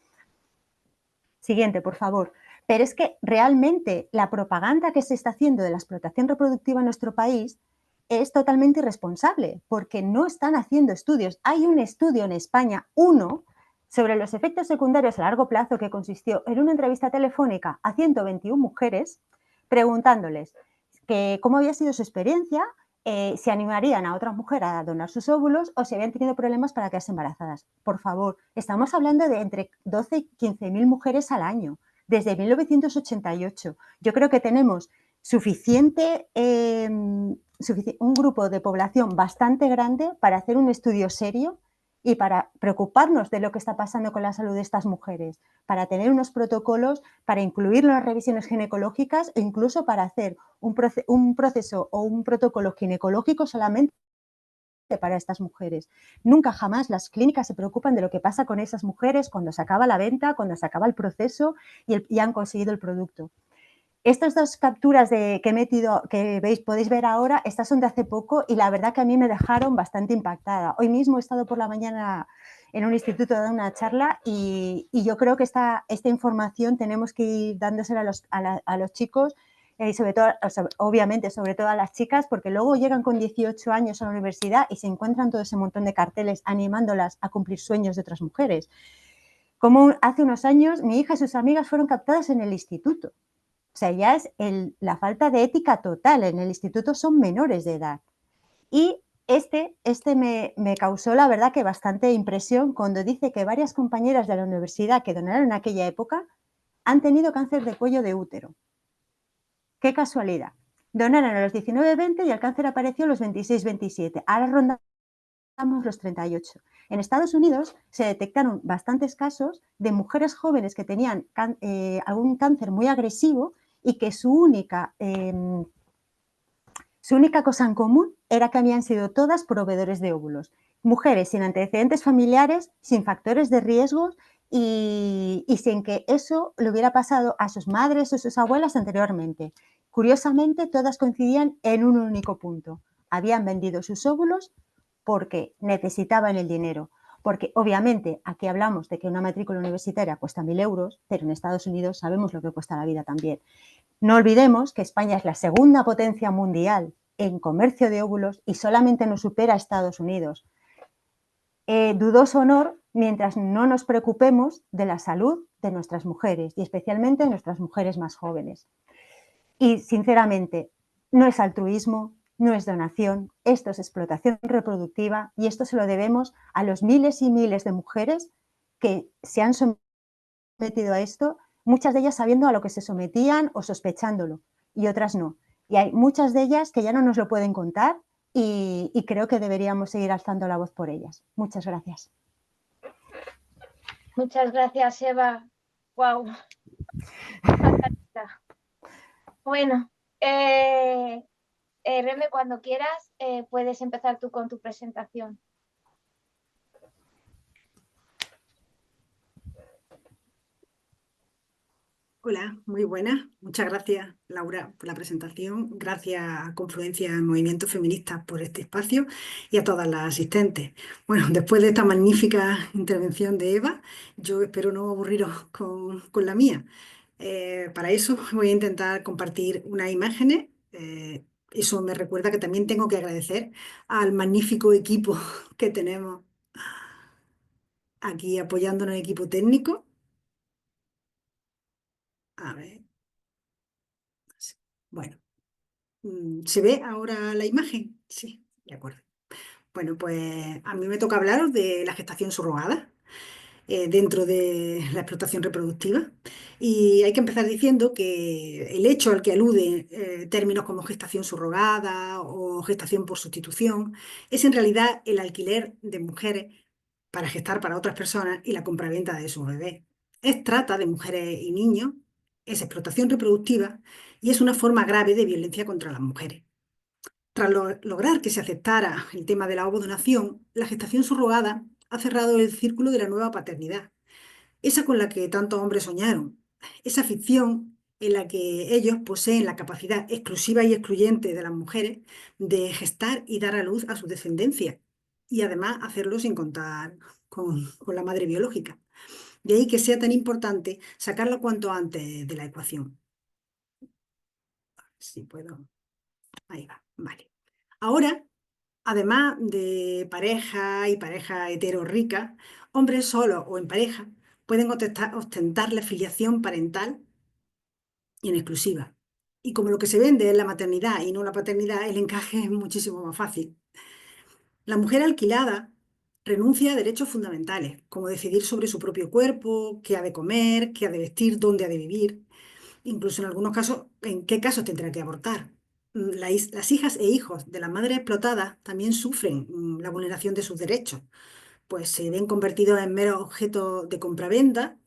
Siguiente, por favor. Pero es que realmente la propaganda que se está haciendo de la explotación reproductiva en nuestro país es totalmente irresponsable, porque no están haciendo estudios. Hay un estudio en España, uno, sobre los efectos secundarios a largo plazo que consistió en una entrevista telefónica a 121 mujeres preguntándoles que cómo había sido su experiencia, si animarían a otras mujeres a donar sus óvulos o si habían tenido problemas para quedarse embarazadas. Por favor, estamos hablando de entre 12 y 15.000 mujeres al año, desde 1988. Yo creo que tenemos suficiente, un grupo de población bastante grande para hacer un estudio serio y para preocuparnos de lo que está pasando con la salud de estas mujeres, para tener unos protocolos, para incluir las revisiones ginecológicas e incluso para hacer un proceso o un protocolo ginecológico solamente para estas mujeres. Nunca jamás las clínicas se preocupan de lo que pasa con esas mujeres cuando se acaba la venta, cuando se acaba el proceso y han conseguido el producto. Estas dos capturas que he metido, que podéis ver ahora, estas son de hace poco y la verdad que a mí me dejaron bastante impactada. Hoy mismo he estado por la mañana en un instituto dando una charla y yo creo que esta información tenemos que ir dándosela a los chicos y sobre todo, obviamente, sobre todo a las chicas, porque luego llegan con 18 años a la universidad y se encuentran todo ese montón de carteles animándolas a cumplir sueños de otras mujeres. Como hace unos años mi hija y sus amigas fueron captadas en el instituto. O sea, ya es la falta de ética total. En el instituto son menores de edad. Y este me causó, la verdad, que bastante impresión cuando dice que varias compañeras de la universidad que donaron en aquella época han tenido cáncer de cuello de útero. Qué casualidad. Donaron a los 19-20 y el cáncer apareció a los 26-27. Ahora rondamos los 38. En Estados Unidos se detectaron bastantes casos de mujeres jóvenes que tenían algún cáncer muy agresivo y que su única cosa en común era que habían sido todas proveedores de óvulos. Mujeres sin antecedentes familiares, sin factores de riesgo y sin que eso le hubiera pasado a sus madres o sus abuelas anteriormente. Curiosamente, todas coincidían en un único punto. Habían vendido sus óvulos porque necesitaban el dinero. Porque obviamente aquí hablamos de que una matrícula universitaria cuesta 1.000 euros, pero en Estados Unidos sabemos lo que cuesta la vida también. No olvidemos que España es la segunda potencia mundial en comercio de óvulos y solamente nos supera a Estados Unidos. Dudoso honor mientras no nos preocupemos de la salud de nuestras mujeres y especialmente de nuestras mujeres más jóvenes. Y sinceramente, no es altruismo, no es donación, esto es explotación reproductiva y esto se lo debemos a los miles y miles de mujeres que se han sometido a esto, muchas de ellas sabiendo a lo que se sometían o sospechándolo y otras no. Y hay muchas de ellas que ya no nos lo pueden contar y creo que deberíamos seguir alzando la voz por ellas. Muchas gracias. Muchas gracias, Eva. Wow. Bueno, Reme, cuando quieras, puedes empezar tú con tu presentación. Hola, muy buenas. Muchas gracias, Laura, por la presentación. Gracias a Confluencia Movimiento Feminista por este espacio y a todas las asistentes. Bueno, después de esta magnífica intervención de Eva, yo espero no aburriros con la mía. Para eso voy a intentar compartir unas imágenes. Eso me recuerda que también tengo que agradecer al magnífico equipo que tenemos aquí apoyándonos, equipo técnico. A ver. Bueno. ¿Se ve ahora la imagen? Sí, de acuerdo. Bueno, pues a mí me toca hablaros de la gestación subrogada dentro de la explotación reproductiva. Y hay que empezar diciendo que el hecho al que alude términos como gestación subrogada o gestación por sustitución es en realidad el alquiler de mujeres para gestar para otras personas y la compraventa de sus bebés. Es trata de mujeres y niños, es explotación reproductiva y es una forma grave de violencia contra las mujeres. Tras lograr que se aceptara el tema de la ovodonación, la gestación subrogada ha cerrado el círculo de la nueva paternidad, esa con la que tantos hombres soñaron, esa ficción en la que ellos poseen la capacidad exclusiva y excluyente de las mujeres de gestar y dar a luz a su descendencia, y además hacerlo sin contar con la madre biológica. De ahí que sea tan importante sacarlo cuanto antes de la ecuación. Si puedo. Ahí va, vale. Ahora, además de pareja y pareja hetero rica, hombres solos o en pareja pueden ostentar la filiación parental y en exclusiva. Y como lo que se vende es la maternidad y no la paternidad, el encaje es muchísimo más fácil. La mujer alquilada renuncia a derechos fundamentales, como decidir sobre su propio cuerpo, qué ha de comer, qué ha de vestir, dónde ha de vivir, incluso en algunos casos, en qué casos tendrá que abortar. Las hijas e hijos de las madres explotadas también sufren la vulneración de sus derechos, pues se ven convertidos en meros objetos de compraventa,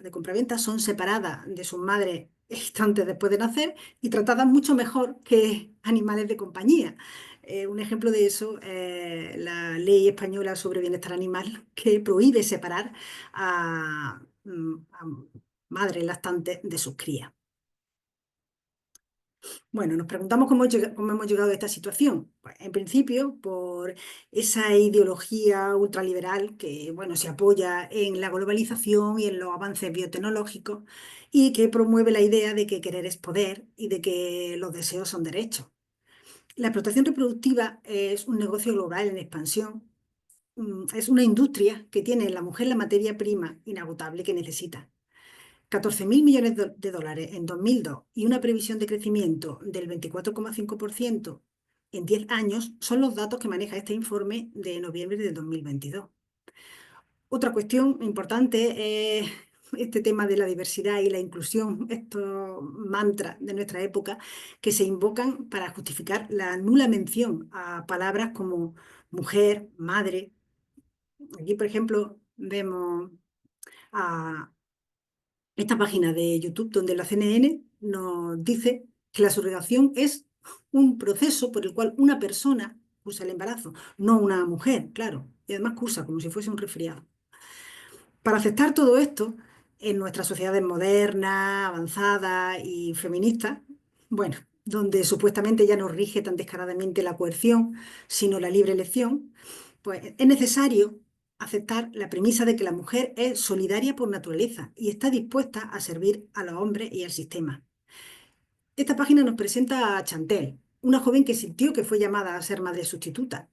son separadas de sus madres instantes después de nacer y tratadas mucho mejor que animales de compañía. Un ejemplo de eso es la ley española sobre bienestar animal, que prohíbe separar a madres lactantes de sus crías. Bueno, nos preguntamos cómo hemos llegado a esta situación. Pues, en principio, por esa ideología ultraliberal que, bueno, se apoya en la globalización y en los avances biotecnológicos y que promueve la idea de que querer es poder y de que los deseos son derechos. La explotación reproductiva es un negocio global en expansión. Es una industria que tiene en la mujer la materia prima inagotable que necesita. 14.000 millones de dólares en 2002 y una previsión de crecimiento del 24,5% en 10 años son los datos que maneja este informe de noviembre de 2022. Otra cuestión importante es este tema de la diversidad y la inclusión, estos mantras de nuestra época que se invocan para justificar la nula mención a palabras como mujer, madre. Aquí, por ejemplo, vemos a esta página de YouTube donde la CNN nos dice que la subrogación es un proceso por el cual una persona cursa el embarazo, no una mujer, claro, y además cursa como si fuese un resfriado. Para aceptar todo esto, en nuestras sociedades modernas, avanzadas y feministas, bueno, donde supuestamente ya no rige tan descaradamente la coerción, sino la libre elección, pues es necesario aceptar la premisa de que la mujer es solidaria por naturaleza y está dispuesta a servir a los hombres y al sistema. Esta página nos presenta a Chantel, una joven que sintió que fue llamada a ser madre sustituta.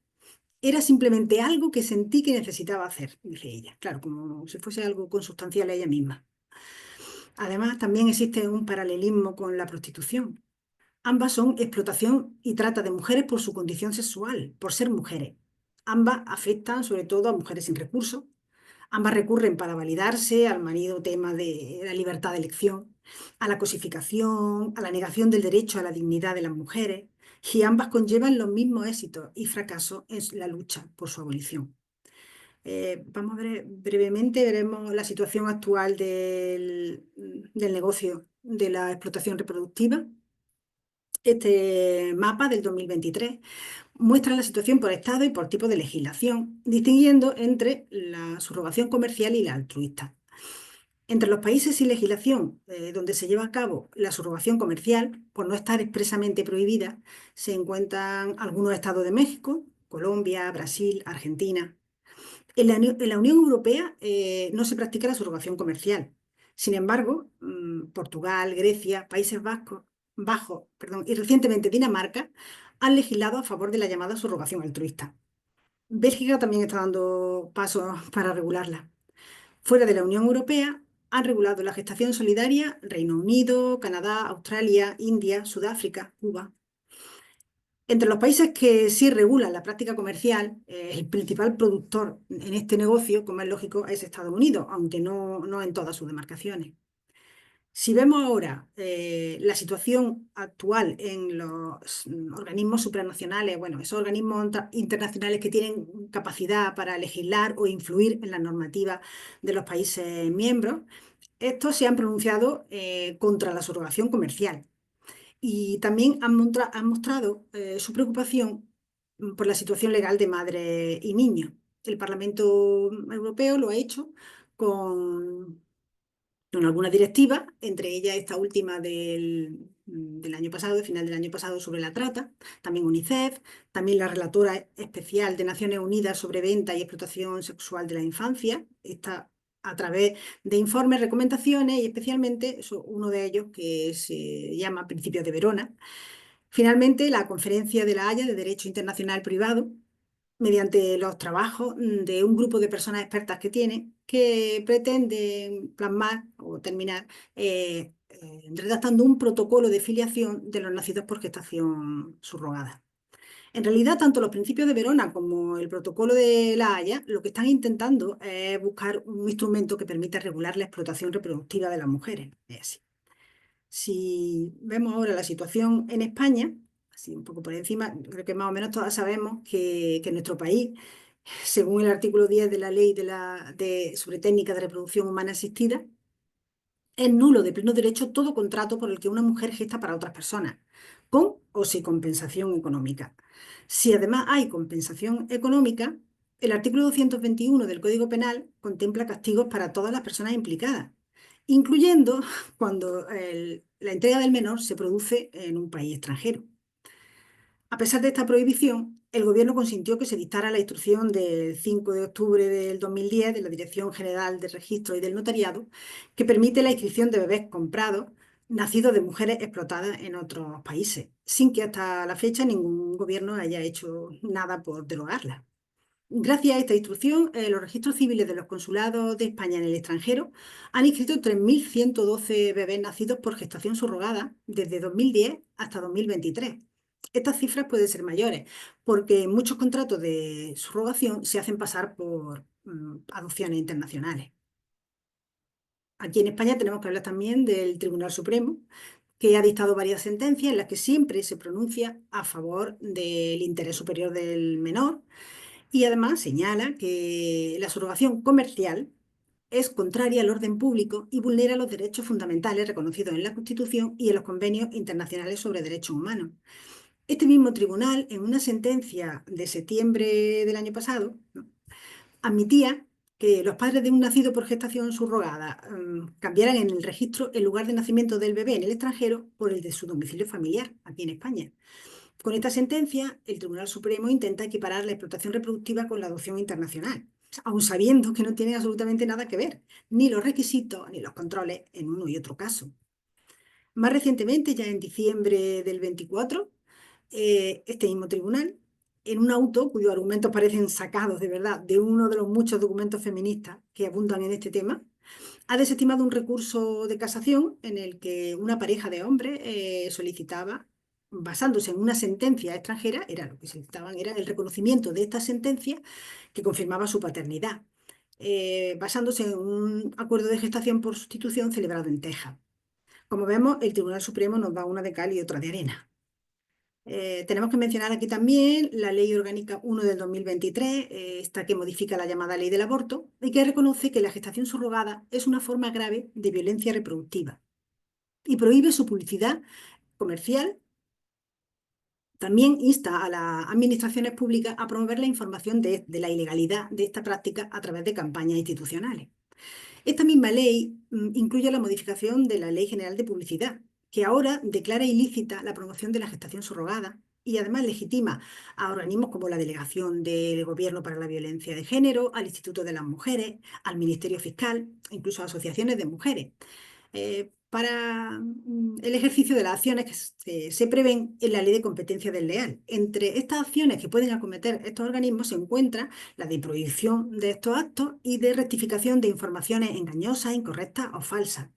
Era simplemente algo que sentí que necesitaba hacer, dice ella. Claro, como si fuese algo consustancial a ella misma. Además, también existe un paralelismo con la prostitución. Ambas son explotación y trata de mujeres por su condición sexual, por ser mujeres. Ambas afectan sobre todo a mujeres sin recursos. Ambas recurren para validarse al manido tema de la libertad de elección, a la cosificación, a la negación del derecho a la dignidad de las mujeres, y ambas conllevan los mismos éxitos y fracasos en la lucha por su abolición. Vamos a ver brevemente, veremos la situación actual del negocio de la explotación reproductiva. Este mapa del 2023 muestra la situación por estado y por tipo de legislación, distinguiendo entre la subrogación comercial y la altruista. Entre los países sin legislación donde se lleva a cabo la subrogación comercial, por no estar expresamente prohibida, se encuentran algunos estados de México, Colombia, Brasil, Argentina. En la Unión Europea no se practica la subrogación comercial. Sin embargo, Portugal, Grecia, Bajos, y recientemente Dinamarca han legislado a favor de la llamada subrogación altruista. Bélgica también está dando pasos para regularla. Fuera de la Unión Europea han regulado la gestación solidaria Reino Unido, Canadá, Australia, India, Sudáfrica, Cuba. Entre los países que sí regulan la práctica comercial, el principal productor en este negocio, como es lógico, es Estados Unidos, aunque no en todas sus demarcaciones. Si vemos ahora la situación actual en los organismos supranacionales, bueno, esos organismos internacionales que tienen capacidad para legislar o influir en la normativa de los países miembros, estos se han pronunciado contra la subrogación comercial y también han mostrado su preocupación por la situación legal de madres y niños. El Parlamento Europeo lo ha hecho con algunas directivas, entre ellas esta última del año pasado, de final del año pasado, sobre la trata, también UNICEF, también la relatora especial de Naciones Unidas sobre venta y explotación sexual de la infancia. Esta a través de informes, recomendaciones y especialmente uno de ellos que se llama Principios de Verona. Finalmente, la Conferencia de La Haya de Derecho Internacional Privado, mediante los trabajos de un grupo de personas expertas que tiene, que pretende plasmar o terminar redactando un protocolo de filiación de los nacidos por gestación subrogada. En realidad, tanto los principios de Verona como el protocolo de La Haya lo que están intentando es buscar un instrumento que permita regular la explotación reproductiva de las mujeres. Es así. Si vemos ahora la situación en España, así un poco por encima, creo que más o menos todas sabemos que en nuestro país, según el artículo 10 de la Ley sobre técnicas de reproducción humana asistida, es nulo de pleno derecho todo contrato por el que una mujer gesta para otras personas, con o sin compensación económica. Si además hay compensación económica, el artículo 221 del Código Penal contempla castigos para todas las personas implicadas, incluyendo cuando la entrega del menor se produce en un país extranjero. A pesar de esta prohibición, el Gobierno consintió que se dictara la instrucción del 5 de octubre del 2010 de la Dirección General de Registro y del Notariado, que permite la inscripción de bebés comprados nacidos de mujeres explotadas en otros países, sin que hasta la fecha ningún gobierno haya hecho nada por derogarla. Gracias a esta instrucción, los registros civiles de los consulados de España en el extranjero han inscrito 3.112 bebés nacidos por gestación subrogada desde 2010 hasta 2023. Estas cifras pueden ser mayores porque muchos contratos de subrogación se hacen pasar por adopciones internacionales. Aquí en España tenemos que hablar también del Tribunal Supremo, que ha dictado varias sentencias en las que siempre se pronuncia a favor del interés superior del menor. Y además señala que la subrogación comercial es contraria al orden público y vulnera los derechos fundamentales reconocidos en la Constitución y en los convenios internacionales sobre derechos humanos. Este mismo tribunal, en una sentencia de septiembre del año pasado, ¿no?, admitía que los padres de un nacido por gestación subrogada cambiaran en el registro el lugar de nacimiento del bebé en el extranjero por el de su domicilio familiar, aquí en España. Con esta sentencia, el Tribunal Supremo intenta equiparar la explotación reproductiva con la adopción internacional, aun sabiendo que no tiene absolutamente nada que ver, ni los requisitos ni los controles en uno y otro caso. Más recientemente, ya en diciembre del 24, este mismo tribunal, en un auto cuyos argumentos parecen sacados de verdad de uno de los muchos documentos feministas que abundan en este tema, ha desestimado un recurso de casación en el que una pareja de hombres solicitaba, basándose en una sentencia extranjera, era lo que solicitaban, era el reconocimiento de esta sentencia que confirmaba su paternidad, basándose en un acuerdo de gestación por sustitución celebrado en Texas. Como vemos, el Tribunal Supremo nos da una de cal y otra de arena. Tenemos que mencionar aquí también la Ley Orgánica 1 del 2023, esta que modifica la llamada Ley del Aborto, y que reconoce que la gestación subrogada es una forma grave de violencia reproductiva y prohíbe su publicidad comercial. También insta a las administraciones públicas a promover la información de la ilegalidad de esta práctica a través de campañas institucionales. Esta misma ley incluye la modificación de la Ley General de Publicidad, que ahora declara ilícita la promoción de la gestación subrogada y además legitima a organismos como la Delegación del Gobierno para la Violencia de Género, al Instituto de las Mujeres, al Ministerio Fiscal, incluso a asociaciones de mujeres, para el ejercicio de las acciones que se prevén en la Ley de Competencia Desleal. Entre estas acciones que pueden acometer estos organismos se encuentra la de prohibición de estos actos y de rectificación de informaciones engañosas, incorrectas o falsas.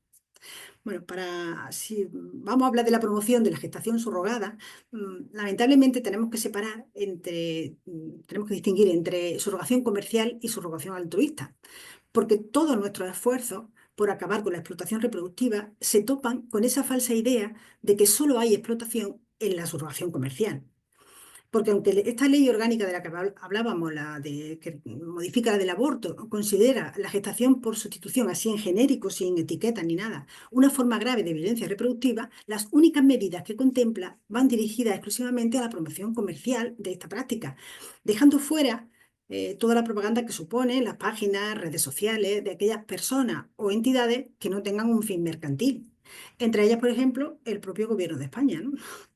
Bueno, si vamos a hablar de la promoción de la gestación subrogada, lamentablemente tenemos que tenemos que distinguir entre subrogación comercial y subrogación altruista, porque todos nuestros esfuerzos por acabar con la explotación reproductiva se topan con esa falsa idea de que solo hay explotación en la subrogación comercial. Porque aunque esta ley orgánica de la que hablábamos, que modifica la del aborto, considera la gestación por sustitución, así en genérico, sin etiquetas ni nada, una forma grave de violencia reproductiva, las únicas medidas que contempla van dirigidas exclusivamente a la promoción comercial de esta práctica, dejando fuera toda la propaganda que supone las páginas, redes sociales de aquellas personas o entidades que no tengan un fin mercantil. Entre ellas, por ejemplo, el propio Gobierno de España, ¿no?,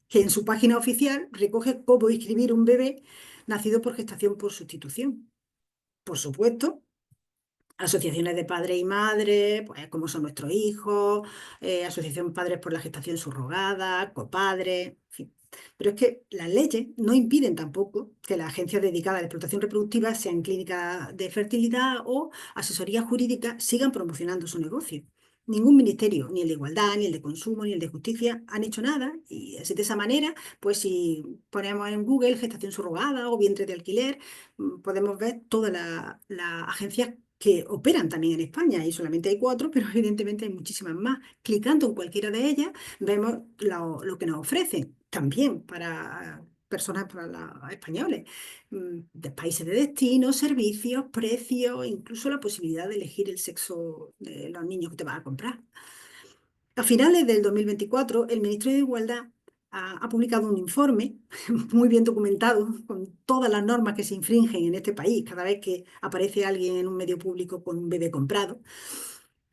que en su página oficial recoge cómo inscribir un bebé nacido por gestación por sustitución. Por supuesto, asociaciones de padres y madres, pues como son nuestros hijos, Asociación Padres por la Gestación Subrogada, Copadres, en fin. Pero es que las leyes no impiden tampoco que las agencias dedicadas a la explotación reproductiva, sean clínicas de fertilidad o asesoría jurídica, sigan promocionando su negocio. Ningún ministerio, ni el de Igualdad, ni el de Consumo, ni el de Justicia, han hecho nada. Y así de esa manera, pues si ponemos en Google gestación subrogada o vientre de alquiler, podemos ver todas las agencias que operan también en España, y solamente hay 4, pero evidentemente hay muchísimas más. Clicando en cualquiera de ellas, vemos lo que nos ofrecen, también para personas, para los españoles, de países de destino, servicios, precios, incluso la posibilidad de elegir el sexo de los niños que te vas a comprar. A finales del 2024, el Ministerio de Igualdad ha publicado un informe muy bien documentado con todas las normas que se infringen en este país cada vez que aparece alguien en un medio público con un bebé comprado,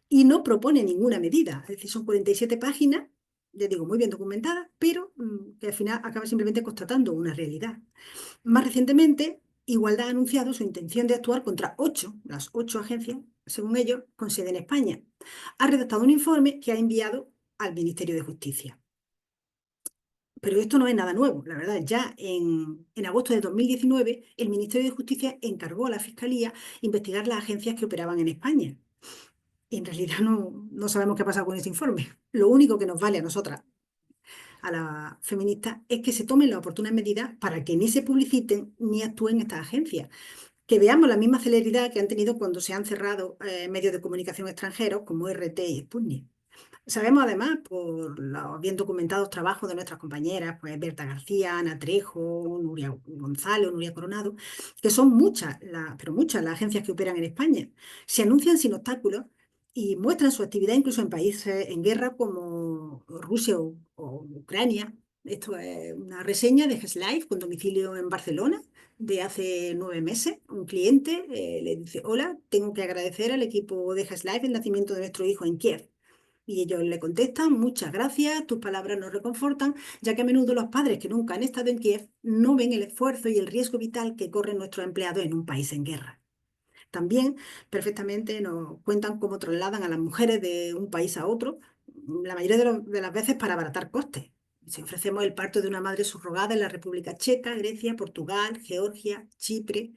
y no propone ninguna medida. Es decir, son 47 páginas, ya digo, muy bien documentadas, pero que al final acaba simplemente constatando una realidad. Más recientemente, Igualdad ha anunciado su intención de actuar contra las 8 agencias, según ellos, con sede en España. Ha redactado un informe que ha enviado al Ministerio de Justicia. Pero esto no es nada nuevo, la verdad. Ya en agosto de 2019, el Ministerio de Justicia encargó a la Fiscalía investigar las agencias que operaban en España. Y en realidad no sabemos qué ha pasado con ese informe. Lo único que nos vale a nosotras, a las feministas, es que se tomen las oportunas medidas para que ni se publiciten ni actúen estas agencias. Que veamos la misma celeridad que han tenido cuando se han cerrado medios de comunicación extranjeros como RT y Sputnik. Sabemos además, por los bien documentados trabajos de nuestras compañeras, pues Berta García, Ana Trejo, Nuria González, Nuria Coronado, que son muchas, pero muchas las agencias que operan en España. Se anuncian sin obstáculos y muestran su actividad incluso en países en guerra como Rusia o Ucrania. Esto es una reseña de GESLife con domicilio en Barcelona de hace 9 meses. Un cliente le dice: hola, tengo que agradecer al equipo de GESLife el nacimiento de nuestro hijo en Kiev. Y ellos le contestan: muchas gracias, tus palabras nos reconfortan, ya que a menudo los padres que nunca han estado en Kiev no ven el esfuerzo y el riesgo vital que corren nuestros empleados en un país en guerra. También perfectamente nos cuentan cómo trasladan a las mujeres de un país a otro, la mayoría de las veces para abaratar costes. Si ofrecemos el parto de una madre subrogada en la República Checa, Grecia, Portugal, Georgia, Chipre,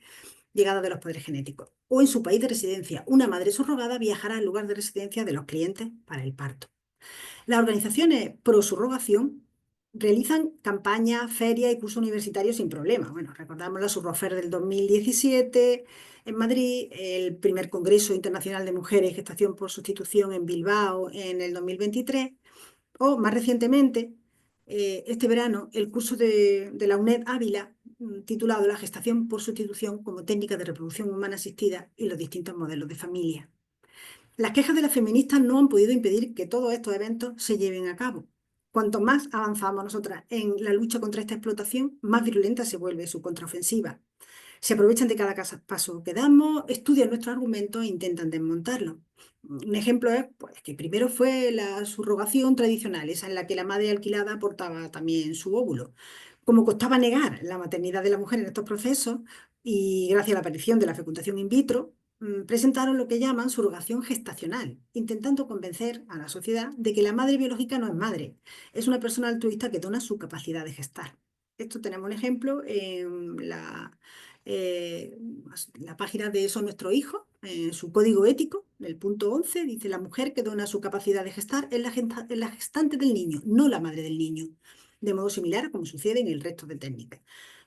llegada de los padres genéticos. O en su país de residencia, una madre subrogada viajará al lugar de residencia de los clientes para el parto. Las organizaciones pro subrogación realizan campañas, ferias y cursos universitarios sin problema. Bueno, recordamos la Subrofer del 2017 en Madrid, el primer Congreso Internacional de Mujeres y Gestación por Sustitución en Bilbao en el 2023, o más recientemente, este verano, el curso de la UNED Ávila, titulado La gestación por sustitución como técnica de reproducción humana asistida y los distintos modelos de familia. Las quejas de las feministas no han podido impedir que todos estos eventos se lleven a cabo. Cuanto más avanzamos nosotras en la lucha contra esta explotación, más virulenta se vuelve su contraofensiva. Se aprovechan de cada paso que damos, estudian nuestros argumentos e intentan desmontarlos. Un ejemplo es pues, que primero fue la subrogación tradicional, esa en la que la madre alquilada aportaba también su óvulo. Como costaba negar la maternidad de la mujer en estos procesos, y gracias a la aparición de la fecundación in vitro, presentaron lo que llaman surrogación gestacional, intentando convencer a la sociedad de que la madre biológica no es madre, es una persona altruista que dona su capacidad de gestar. Esto tenemos un ejemplo en eh, la página de Son Nuestros Hijos, en su código ético, el punto 11, dice: la mujer que dona su capacidad de gestar es la gestante del niño, no la madre del niño, de modo similar a como sucede en el resto de técnicas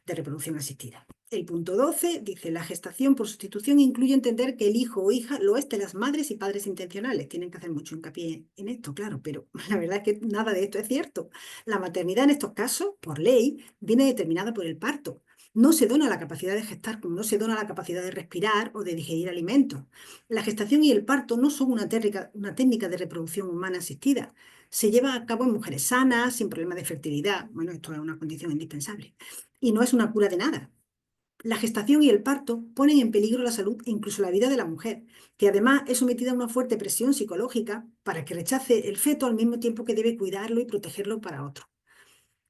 de reproducción asistida. El punto 12 dice: la gestación por sustitución incluye entender que el hijo o hija lo es de las madres y padres intencionales. Tienen que hacer mucho hincapié en esto, claro, pero la verdad es que nada de esto es cierto. La maternidad en estos casos, por ley, viene determinada por el parto. No se dona la capacidad de gestar como no se dona la capacidad de respirar o de digerir alimentos. La gestación y el parto no son una técnica de reproducción humana asistida. Se lleva a cabo en mujeres sanas, sin problemas de fertilidad. Bueno, esto es una condición indispensable. Y no es una cura de nada. La gestación y el parto ponen en peligro la salud e incluso la vida de la mujer, que además es sometida a una fuerte presión psicológica para que rechace el feto al mismo tiempo que debe cuidarlo y protegerlo para otro.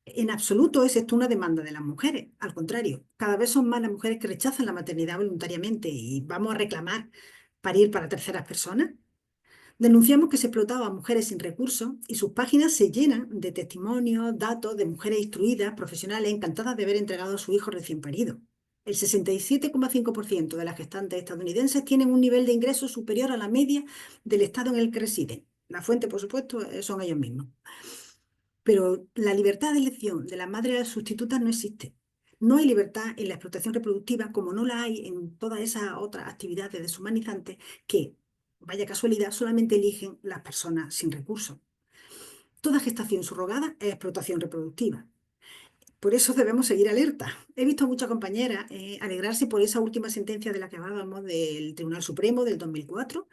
En absoluto es esto una demanda de las mujeres, al contrario, cada vez son más las mujeres que rechazan la maternidad voluntariamente, y vamos a reclamar parir para terceras personas. Denunciamos que se explotaba a mujeres sin recursos y sus páginas se llenan de testimonios, datos de mujeres instruidas, profesionales, encantadas de haber entregado a su hijo recién parido. El 67,5% de las gestantes estadounidenses tienen un nivel de ingresos superior a la media del estado en el que residen. La fuente, por supuesto, son ellos mismos. Pero la libertad de elección de las madres sustitutas no existe. No hay libertad en la explotación reproductiva como no la hay en todas esas otras actividades deshumanizantes que, vaya casualidad, solamente eligen las personas sin recursos. Toda gestación subrogada es explotación reproductiva. Por eso debemos seguir alerta. He visto a muchas compañeras alegrarse por esa última sentencia de la que hablábamos del Tribunal Supremo del 2004,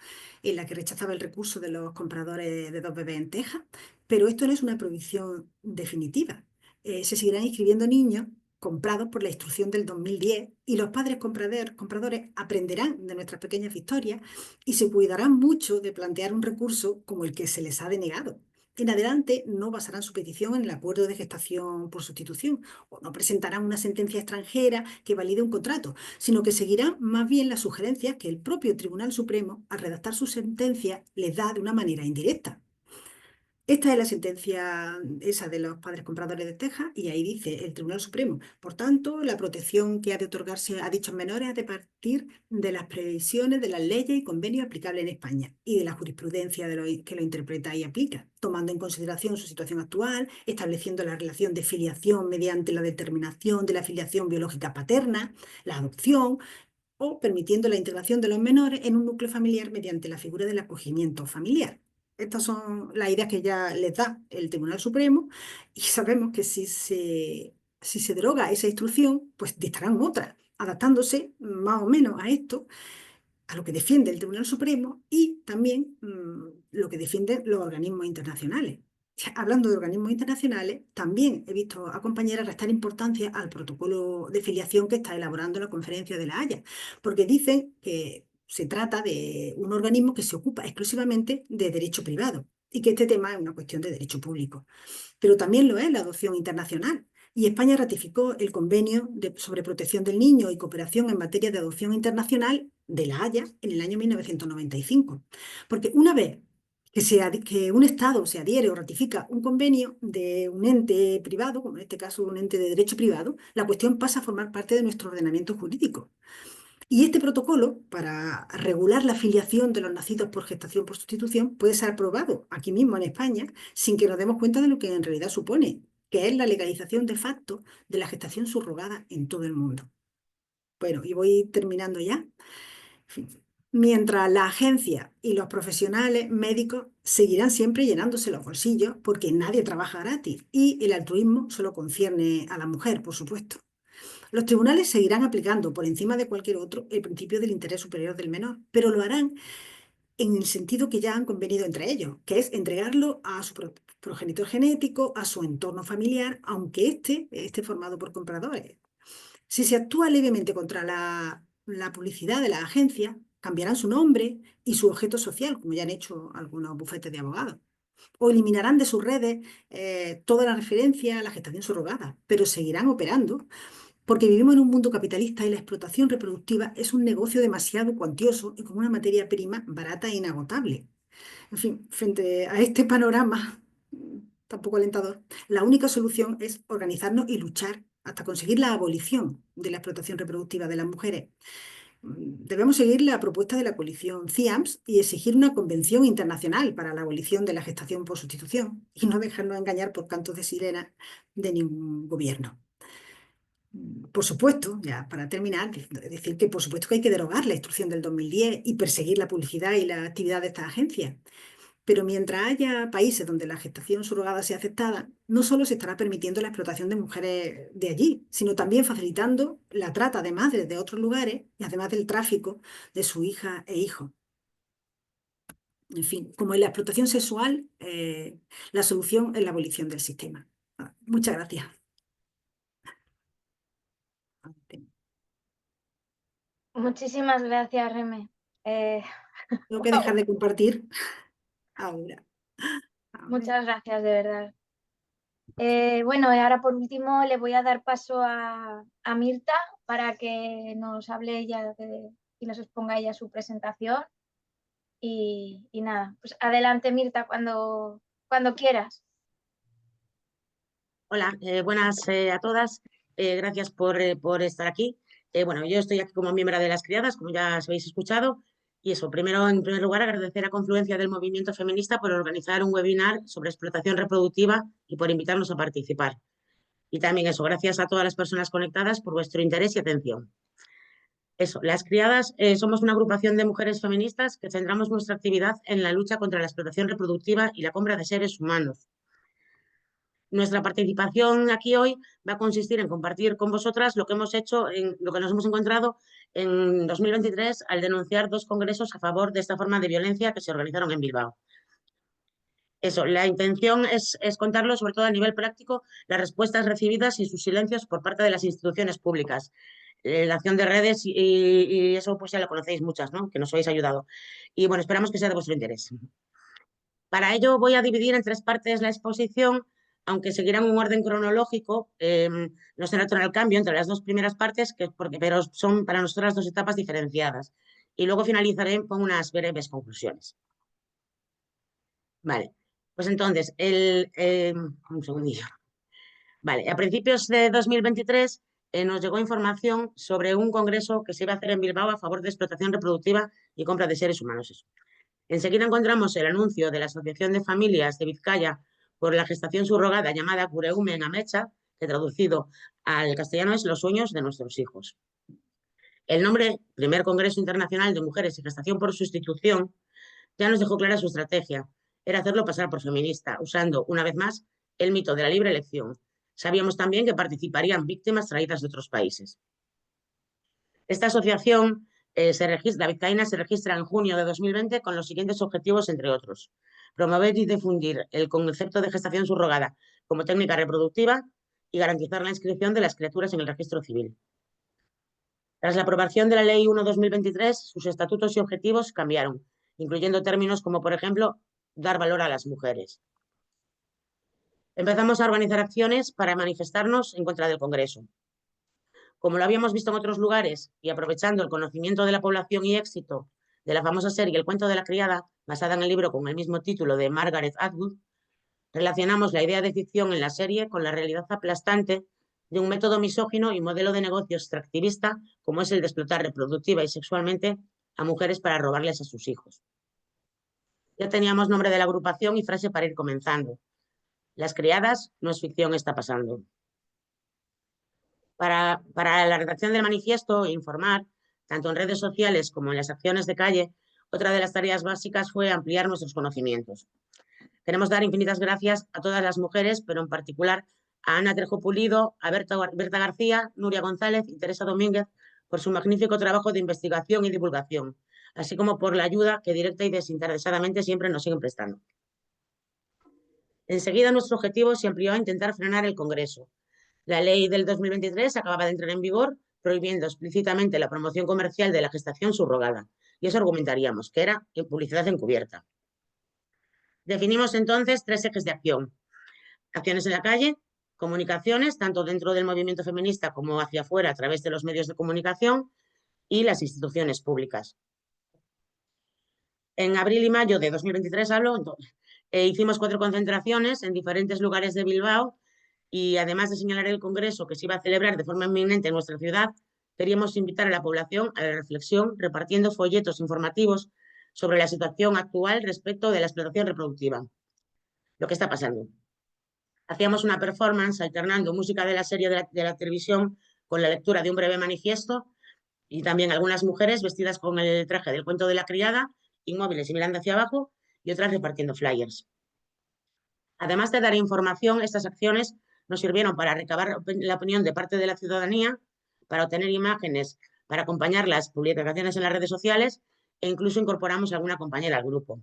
en la que rechazaba el recurso de los compradores de 2 bebés en Texas, pero esto no es una prohibición definitiva. Se seguirán inscribiendo niños comprados por la instrucción del 2010 y los padres compradores aprenderán de nuestras pequeñas victorias y se cuidarán mucho de plantear un recurso como el que se les ha denegado. En adelante no basarán su petición en el acuerdo de gestación por sustitución o no presentarán una sentencia extranjera que valide un contrato, sino que seguirán más bien las sugerencias que el propio Tribunal Supremo, al redactar su sentencia, les da de una manera indirecta. Esta es la sentencia esa de los padres compradores de Texas y ahí dice el Tribunal Supremo. Por tanto, la protección que ha de otorgarse a dichos menores ha de partir de las previsiones de las leyes y convenios aplicables en España y de la jurisprudencia que lo interpreta y aplica, tomando en consideración su situación actual, estableciendo la relación de filiación mediante la determinación de la filiación biológica paterna, la adopción, o permitiendo la integración de los menores en un núcleo familiar mediante la figura del acogimiento familiar. Estas son las ideas que ya les da el Tribunal Supremo y sabemos que si se deroga esa instrucción, pues dictarán otra, adaptándose más o menos a esto, a lo que defiende el Tribunal Supremo y también lo que defienden los organismos internacionales. Hablando de organismos internacionales, también he visto a compañeras restar importancia al protocolo de filiación que está elaborando la Conferencia de La Haya, porque dicen que se trata de un organismo que se ocupa exclusivamente de derecho privado y que este tema es una cuestión de derecho público. Pero también lo es la adopción internacional. Y España ratificó el convenio sobre protección del niño y cooperación en materia de adopción internacional de La Haya en el año 1995. Porque una vez que un Estado se adhiere o ratifica un convenio de un ente privado, como en este caso un ente de derecho privado, la cuestión pasa a formar parte de nuestro ordenamiento jurídico. Y este protocolo, para regular la filiación de los nacidos por gestación por sustitución, puede ser aprobado aquí mismo en España sin que nos demos cuenta de lo que en realidad supone, que es la legalización de facto de la gestación subrogada en todo el mundo. Bueno, y voy terminando ya. En fin. Mientras la agencia y los profesionales médicos seguirán siempre llenándose los bolsillos porque nadie trabaja gratis y el altruismo solo concierne a la mujer, por supuesto. Los tribunales seguirán aplicando por encima de cualquier otro el principio del interés superior del menor, pero lo harán en el sentido que ya han convenido entre ellos, que es entregarlo a su progenitor genético, a su entorno familiar, aunque éste esté formado por compradores. Si se actúa levemente contra la publicidad de la agencia, cambiarán su nombre y su objeto social, como ya han hecho algunos bufetes de abogados. O eliminarán de sus redes toda la referencia a la gestación subrogada, pero seguirán operando porque vivimos en un mundo capitalista y la explotación reproductiva es un negocio demasiado cuantioso y con una materia prima barata e inagotable. En fin, frente a este panorama tampoco alentador, la única solución es organizarnos y luchar hasta conseguir la abolición de la explotación reproductiva de las mujeres. Debemos seguir la propuesta de la coalición CIAMS y exigir una convención internacional para la abolición de la gestación por sustitución y no dejarnos engañar por cantos de sirena de ningún gobierno. Por supuesto, ya para terminar, decir que por supuesto que hay que derogar la instrucción del 2010 y perseguir la publicidad y la actividad de estas agencias. Pero mientras haya países donde la gestación subrogada sea aceptada, no solo se estará permitiendo la explotación de mujeres de allí, sino también facilitando la trata de madres de otros lugares y además del tráfico de sus hijas e hijos. En fin, como en la explotación sexual, la solución es la abolición del sistema. Muchas gracias. Muchísimas gracias, Reme. Tengo que dejar de compartir ahora. A ver. Muchas gracias, de verdad. Bueno, y ahora por último le voy a dar paso a Mirta para que nos hable ella y nos exponga ella su presentación. Y nada, pues adelante Mirta, cuando quieras. Hola, buenas a todas. Gracias por estar aquí. Bueno, yo estoy aquí como miembro de las criadas, como ya habéis escuchado. Y eso, primero, en primer lugar, agradecer a Confluencia del Movimiento Feminista por organizar un webinar sobre explotación reproductiva y por invitarnos a participar. Y también eso, gracias a todas las personas conectadas por vuestro interés y atención. Eso, las criadas somos una agrupación de mujeres feministas que centramos nuestra actividad en la lucha contra la explotación reproductiva y la compra de seres humanos. Nuestra participación aquí hoy va a consistir en compartir con vosotras lo que hemos hecho, lo que nos hemos encontrado en 2023 al denunciar 2 congresos a favor de esta forma de violencia que se organizaron en Bilbao. Eso, la intención es contarlo, sobre todo a nivel práctico, las respuestas recibidas y sus silencios por parte de las instituciones públicas. La acción de redes y eso pues ya lo conocéis muchas, ¿no? Que nos habéis ayudado. Y bueno, esperamos que sea de vuestro interés. Para ello voy a dividir en 3 partes la exposición, aunque seguirán un orden cronológico, no será todo el cambio entre las 2 primeras partes, pero son para nosotras 2 etapas diferenciadas. Y luego finalizaré con unas breves conclusiones. Vale, pues entonces, un segundillo. Vale, a principios de 2023 nos llegó información sobre un congreso que se iba a hacer en Bilbao a favor de explotación reproductiva y compra de seres humanos. Eso. Enseguida encontramos el anuncio de la Asociación de Familias de Vizcaya por la gestación subrogada llamada Gureumen Ametsa, que traducido al castellano es Los sueños de nuestros hijos. El nombre, Primer Congreso Internacional de Mujeres y Gestación por Sustitución, ya nos dejó clara su estrategia. Era hacerlo pasar por feminista, usando, una vez más, el mito de la libre elección. Sabíamos también que participarían víctimas traídas de otros países. Esta asociación la vizcaína se registra en junio de 2020 con los siguientes objetivos, entre otros. Promover y difundir el concepto de gestación subrogada como técnica reproductiva y garantizar la inscripción de las criaturas en el registro civil. Tras la aprobación de la Ley 1/2023, sus estatutos y objetivos cambiaron, incluyendo términos como, por ejemplo, dar valor a las mujeres. Empezamos a organizar acciones para manifestarnos en contra del Congreso. Como lo habíamos visto en otros lugares y aprovechando el conocimiento de la población y éxito de la famosa serie El cuento de la criada, basada en el libro con el mismo título de Margaret Atwood, relacionamos la idea de ficción en la serie con la realidad aplastante de un método misógino y modelo de negocio extractivista como es el de explotar reproductiva y sexualmente a mujeres para robarles a sus hijos. Ya teníamos nombre de la agrupación y frase para ir comenzando. Las criadas no es ficción, está pasando. Para la redacción del manifiesto e informar, tanto en redes sociales como en las acciones de calle, otra de las tareas básicas fue ampliar nuestros conocimientos. Queremos dar infinitas gracias a todas las mujeres, pero en particular a Ana Trejo Pulido, a Berta García, Nuria González y Teresa Domínguez por su magnífico trabajo de investigación y divulgación, así como por la ayuda que directa y desinteresadamente siempre nos siguen prestando. Enseguida nuestro objetivo se amplió a intentar frenar el Congreso. La ley del 2023 acababa de entrar en vigor, prohibiendo explícitamente la promoción comercial de la gestación subrogada. Y eso argumentaríamos, que era publicidad encubierta. Definimos entonces 3 ejes de acción. Acciones en la calle, comunicaciones, tanto dentro del movimiento feminista como hacia afuera a través de los medios de comunicación y las instituciones públicas. En abril y mayo de 2023 hicimos 4 concentraciones en diferentes lugares de Bilbao. Y además de señalar el congreso que se iba a celebrar de forma inminente en nuestra ciudad, queríamos invitar a la población a la reflexión repartiendo folletos informativos sobre la situación actual respecto de la explotación reproductiva, lo que está pasando. Hacíamos una performance alternando música de la serie de la televisión con la lectura de un breve manifiesto y también algunas mujeres vestidas con el traje del cuento de la criada, inmóviles y mirando hacia abajo, y otras repartiendo flyers. Además de dar información, estas acciones nos sirvieron para recabar la opinión de parte de la ciudadanía, para obtener imágenes, para acompañar las publicaciones en las redes sociales e incluso incorporamos a alguna compañera al grupo.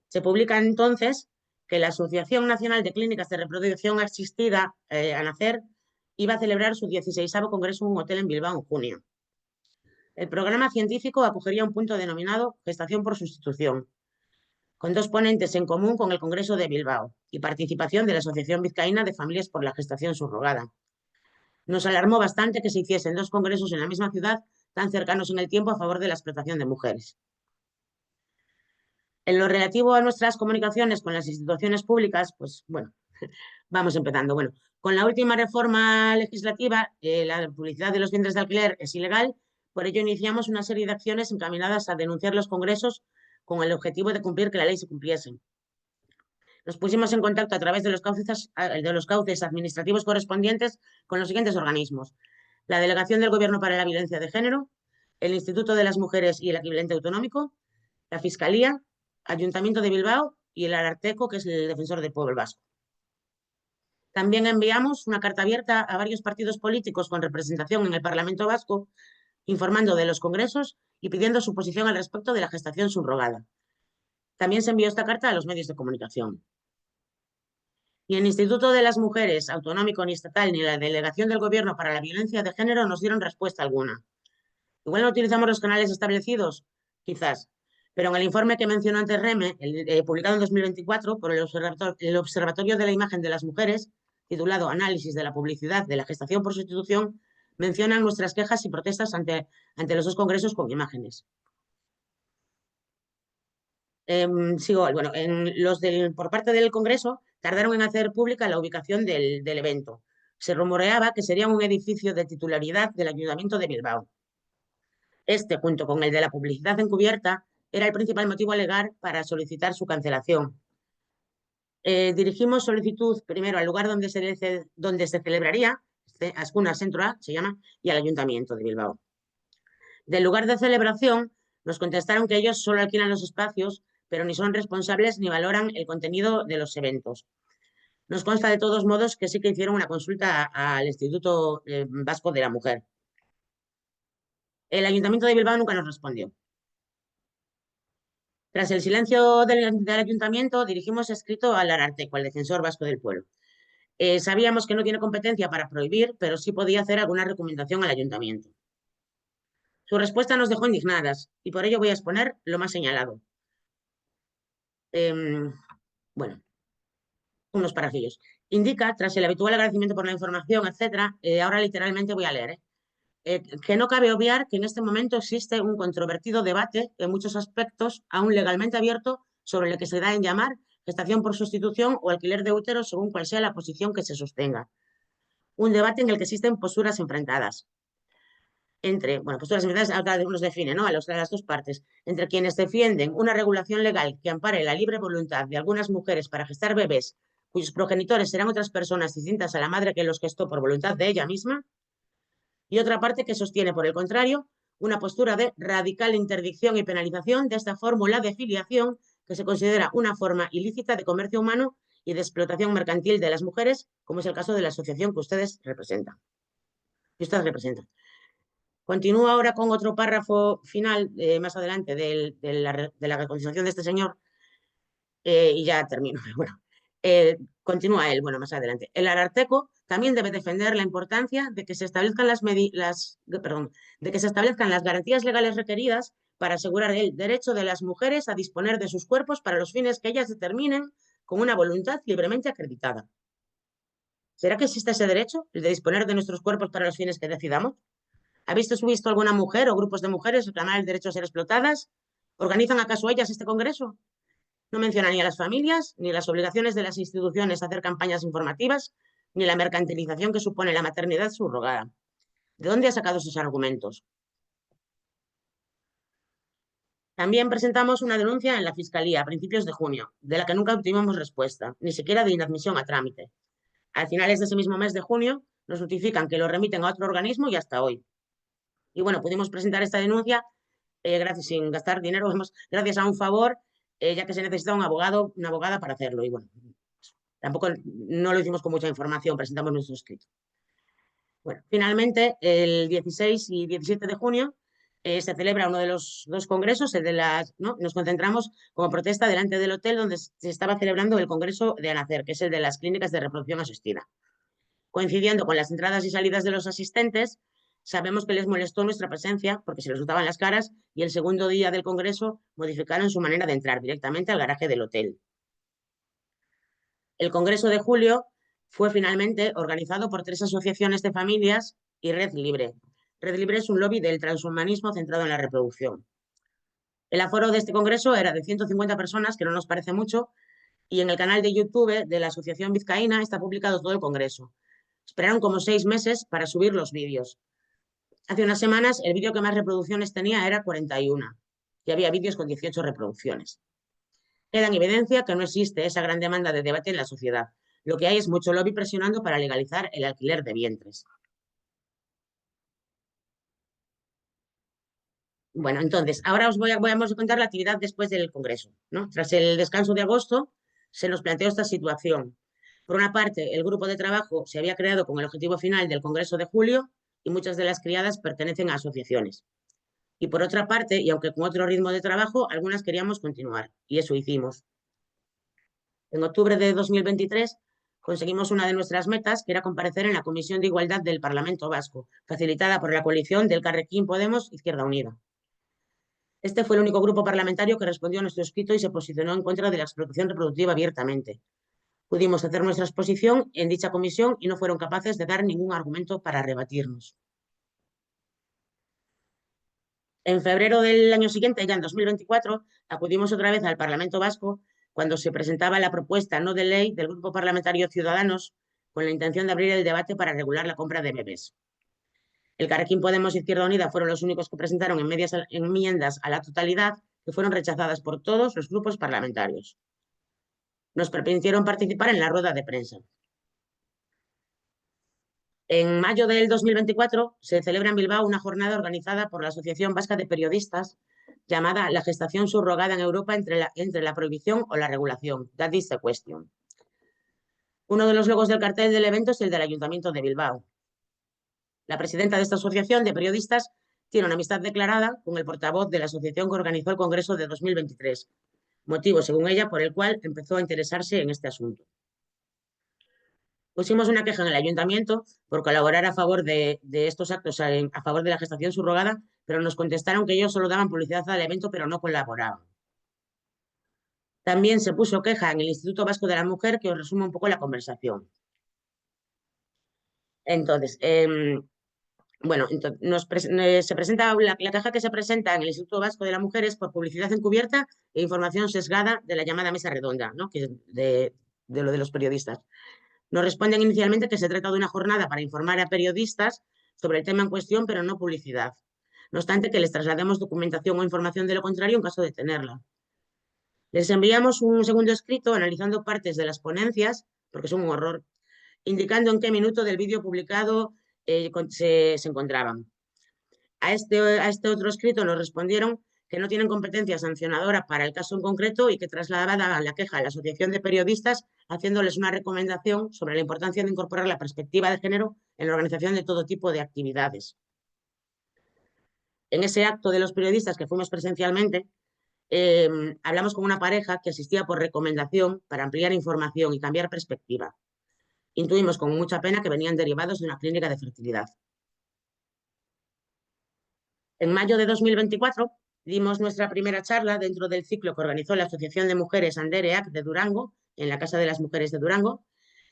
Se publica entonces que la Asociación Nacional de Clínicas de Reproducción Asistida, ANACER, iba a celebrar su 16º congreso en un hotel en Bilbao en junio. El programa científico acogería un punto denominado Gestación por Sustitución, con 2 ponentes en común con el Congreso de Bilbao y participación de la Asociación Vizcaína de Familias por la Gestación Subrogada. Nos alarmó bastante que se hiciesen 2 congresos en la misma ciudad tan cercanos en el tiempo a favor de la explotación de mujeres. En lo relativo a nuestras comunicaciones con las instituciones públicas, pues bueno, vamos empezando. Bueno, con la última reforma legislativa, la publicidad de los vientres de alquiler es ilegal, por ello iniciamos una serie de acciones encaminadas a denunciar los congresos con el objetivo de cumplir que la ley se cumpliese. Nos pusimos en contacto a través de los cauces administrativos correspondientes con los siguientes organismos: la Delegación del Gobierno para la Violencia de Género, el Instituto de las Mujeres y el Equivalente Autonómico, la Fiscalía, Ayuntamiento de Bilbao y el Ararteko, que es el defensor del pueblo vasco. También enviamos una carta abierta a varios partidos políticos con representación en el Parlamento Vasco, informando de los congresos y pidiendo su posición al respecto de la gestación subrogada. También se envió esta carta a los medios de comunicación. Ni el Instituto de las Mujeres, autonómico ni estatal, ni la Delegación del Gobierno para la Violencia de Género nos dieron respuesta alguna. Igual no utilizamos los canales establecidos, quizás, pero en el informe que mencionó antes Reme, publicado en 2024 por el Observatorio de la Imagen de las Mujeres, titulado Análisis de la publicidad de la gestación por sustitución, mencionan nuestras quejas y protestas ante los dos congresos con imágenes. Bueno, por parte del Congreso tardaron en hacer pública la ubicación del evento. Se rumoreaba que sería un edificio de titularidad del Ayuntamiento de Bilbao. Este, junto con el de la publicidad encubierta, era el principal motivo a alegar para solicitar su cancelación. Dirigimos solicitud primero al lugar donde se celebraría, Azkuna Centro A se llama, y al Ayuntamiento de Bilbao. Del lugar de celebración nos contestaron que ellos solo alquilan los espacios, pero ni son responsables ni valoran el contenido de los eventos. Nos consta de todos modos que sí que hicieron una consulta al Instituto Vasco de la Mujer. El Ayuntamiento de Bilbao nunca nos respondió. Tras el silencio del Ayuntamiento, dirigimos escrito al Ararteko, al Defensor Vasco del Pueblo. Sabíamos que no tiene competencia para prohibir, pero sí podía hacer alguna recomendación al Ayuntamiento. Su respuesta nos dejó indignadas y por ello voy a exponer lo más señalado. Bueno, unos parrafillos. Indica, tras el habitual agradecimiento por la información, etcétera, ahora literalmente voy a leer, que no cabe obviar que en este momento existe un controvertido debate en muchos aspectos, aún legalmente abierto, sobre lo que se da en llamar gestación por sustitución o alquiler de útero, según cual sea la posición que se sostenga. Un debate en el que existen posturas enfrentadas. Posturas enfrentadas, ahora nos define, ¿no? A las dos partes. Entre quienes defienden una regulación legal que ampare la libre voluntad de algunas mujeres para gestar bebés, cuyos progenitores serán otras personas distintas a la madre que los gestó por voluntad de ella misma, y otra parte que sostiene, por el contrario, una postura de radical interdicción y penalización de esta fórmula de filiación que se considera una forma ilícita de comercio humano y de explotación mercantil de las mujeres, como es el caso de la asociación que ustedes representan. Continúo ahora con otro párrafo final, más adelante, de la reconciliación de este señor, y ya termino. Bueno, continúa él, más adelante. El Ararteko también debe defender la importancia de que se establezcan las garantías legales requeridas para asegurar el derecho de las mujeres a disponer de sus cuerpos para los fines que ellas determinen con una voluntad libremente acreditada. ¿Será que existe ese derecho, el de disponer de nuestros cuerpos para los fines que decidamos? ¿Ha visto alguna mujer o grupos de mujeres reclamar el derecho a ser explotadas? ¿Organizan acaso ellas este congreso? No menciona ni a las familias, ni las obligaciones de las instituciones a hacer campañas informativas, ni la mercantilización que supone la maternidad subrogada. ¿De dónde ha sacado esos argumentos? También presentamos una denuncia en la Fiscalía a principios de junio, de la que nunca obtuvimos respuesta, ni siquiera de inadmisión a trámite. A finales de ese mismo mes de junio nos notifican que lo remiten a otro organismo y hasta hoy. Y bueno, pudimos presentar esta denuncia sin gastar dinero, gracias a un favor, ya que se necesita un abogado, una abogada para hacerlo. Y bueno, tampoco no lo hicimos con mucha información, presentamos nuestro escrito. Bueno, finalmente, el 16 y 17 de junio se celebra uno de los dos congresos, nos concentramos como protesta delante del hotel donde se estaba celebrando el congreso de ANACER, que es el de las clínicas de reproducción asistida. Coincidiendo con las entradas y salidas de los asistentes, sabemos que les molestó nuestra presencia porque se les notaban las caras y el segundo día del congreso modificaron su manera de entrar directamente al garaje del hotel. El congreso de julio fue finalmente organizado por 3 asociaciones de familias y Red Libre. Red Libre es un lobby del transhumanismo centrado en la reproducción. El aforo de este congreso era de 150 personas, que no nos parece mucho, y en el canal de YouTube de la Asociación Vizcaína está publicado todo el congreso. Esperaron como 6 meses para subir los vídeos. Hace unas semanas el vídeo que más reproducciones tenía era 41 y había vídeos con 18 reproducciones. Queda en evidencia que no existe esa gran demanda de debate en la sociedad. Lo que hay es mucho lobby presionando para legalizar el alquiler de vientres. Bueno, entonces, ahora vamos a contar la actividad después del congreso, ¿no? Tras el descanso de agosto, se nos planteó esta situación. Por una parte, el grupo de trabajo se había creado con el objetivo final del congreso de julio y muchas de las criadas pertenecen a asociaciones. Y por otra parte, y aunque con otro ritmo de trabajo, algunas queríamos continuar, y eso hicimos. En octubre de 2023 conseguimos una de nuestras metas, que era comparecer en la Comisión de Igualdad del Parlamento Vasco, facilitada por la coalición del Carrequín Podemos Izquierda Unida. Este fue el único grupo parlamentario que respondió a nuestro escrito y se posicionó en contra de la explotación reproductiva abiertamente. Pudimos hacer nuestra exposición en dicha comisión y no fueron capaces de dar ningún argumento para rebatirnos. En febrero del año siguiente, ya en 2024, acudimos otra vez al Parlamento Vasco cuando se presentaba la propuesta no de ley del Grupo Parlamentario Ciudadanos con la intención de abrir el debate para regular la compra de bebés. El Carrequín Podemos y Izquierda Unida fueron los únicos que presentaron enmiendas a la totalidad que fueron rechazadas por todos los grupos parlamentarios. Nos permitieron participar en la rueda de prensa. En mayo del 2024 se celebra en Bilbao una jornada organizada por la Asociación Vasca de Periodistas llamada La gestación subrogada en Europa entre la prohibición o la regulación. That is the question. Uno de los logos del cartel del evento es el del Ayuntamiento de Bilbao. La presidenta de esta asociación de periodistas tiene una amistad declarada con el portavoz de la asociación que organizó el Congreso de 2023, motivo, según ella, por el cual empezó a interesarse en este asunto. Pusimos una queja en el ayuntamiento por colaborar a favor de estos actos, a favor de la gestación subrogada, pero nos contestaron que ellos solo daban publicidad al evento, pero no colaboraban. También se puso queja en el Instituto Vasco de la Mujer, que os resume un poco la conversación. Entonces, bueno, se presenta la queja que se presenta en el Instituto Vasco de la Mujer es por publicidad encubierta e información sesgada de la llamada mesa redonda, ¿no? Que es de lo de los periodistas. Nos responden inicialmente que se trata de una jornada para informar a periodistas sobre el tema en cuestión, pero no publicidad. No obstante, que les traslademos documentación o información de lo contrario en caso de tenerla. Les enviamos un segundo escrito analizando partes de las ponencias, porque son un horror, indicando en qué minuto del vídeo publicado se encontraban. A este otro escrito nos respondieron que no tienen competencia sancionadora para el caso en concreto y que trasladaban la queja a la Asociación de Periodistas haciéndoles una recomendación sobre la importancia de incorporar la perspectiva de género en la organización de todo tipo de actividades. En ese acto de los periodistas que fuimos presencialmente, hablamos con una pareja que asistía por recomendación para ampliar información y cambiar perspectiva. Intuimos con mucha pena que venían derivados de una clínica de fertilidad. En mayo de 2024 dimos nuestra primera charla dentro del ciclo que organizó la Asociación de Mujeres Andereak de Durango, en la Casa de las Mujeres de Durango,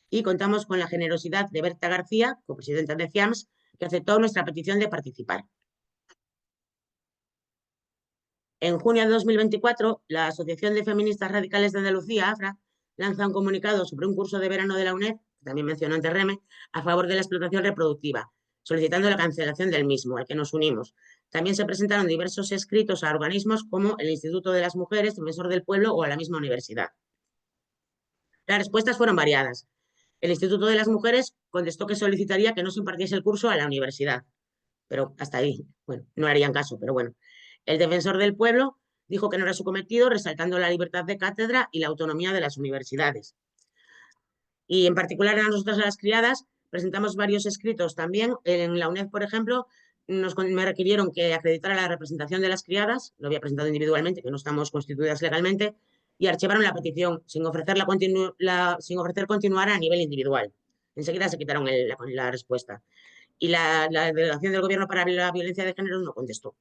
y contamos con la generosidad de Berta García, copresidenta de CIAMS, que aceptó nuestra petición de participar. En junio de 2024, la Asociación de Feministas Radicales de Andalucía, AFRA, lanza un comunicado sobre un curso de verano de la UNED, que también mencionó antes Reme, a favor de la explotación reproductiva, solicitando la cancelación del mismo, al que nos unimos. También se presentaron diversos escritos a organismos como el Instituto de las Mujeres, Defensor del Pueblo o a la misma universidad. Las respuestas fueron variadas. El Instituto de las Mujeres contestó que solicitaría que no se impartiese el curso a la universidad, pero hasta ahí, bueno, no harían caso, pero bueno. El Defensor del Pueblo dijo que no era su cometido, resaltando la libertad de cátedra y la autonomía de las universidades. Y en particular a nosotras, a las criadas, presentamos varios escritos también. En la UNED, por ejemplo, me requirieron que acreditara la representación de las criadas, lo había presentado individualmente, que no estamos constituidas legalmente, y archivaron la petición sin ofrecer continuar a nivel individual. Enseguida se quitaron la respuesta. Y la Delegación del Gobierno para la Violencia de Género no contestó.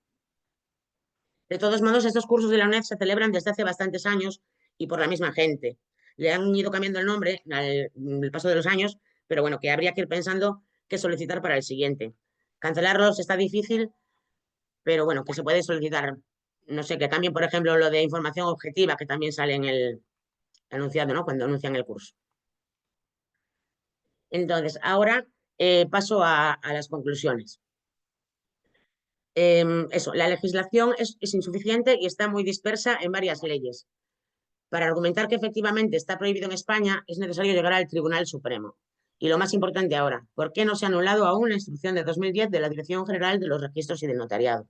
De todos modos, estos cursos de la UNED se celebran desde hace bastantes años y por la misma gente. Le han ido cambiando el nombre al paso de los años, pero bueno, que habría que ir pensando qué solicitar para el siguiente. Cancelarlos está difícil, pero bueno, que se puede solicitar no sé, que cambien, por ejemplo, lo de información objetiva, que también sale en el anunciado, ¿no? Cuando anuncian el curso. Entonces, ahora paso a las conclusiones. Eso, la legislación es insuficiente y está muy dispersa en varias leyes. Para argumentar que efectivamente está prohibido en España, es necesario llegar al Tribunal Supremo. Y lo más importante ahora, ¿por qué no se ha anulado aún la instrucción de 2010 de la Dirección General de los Registros y del Notariado?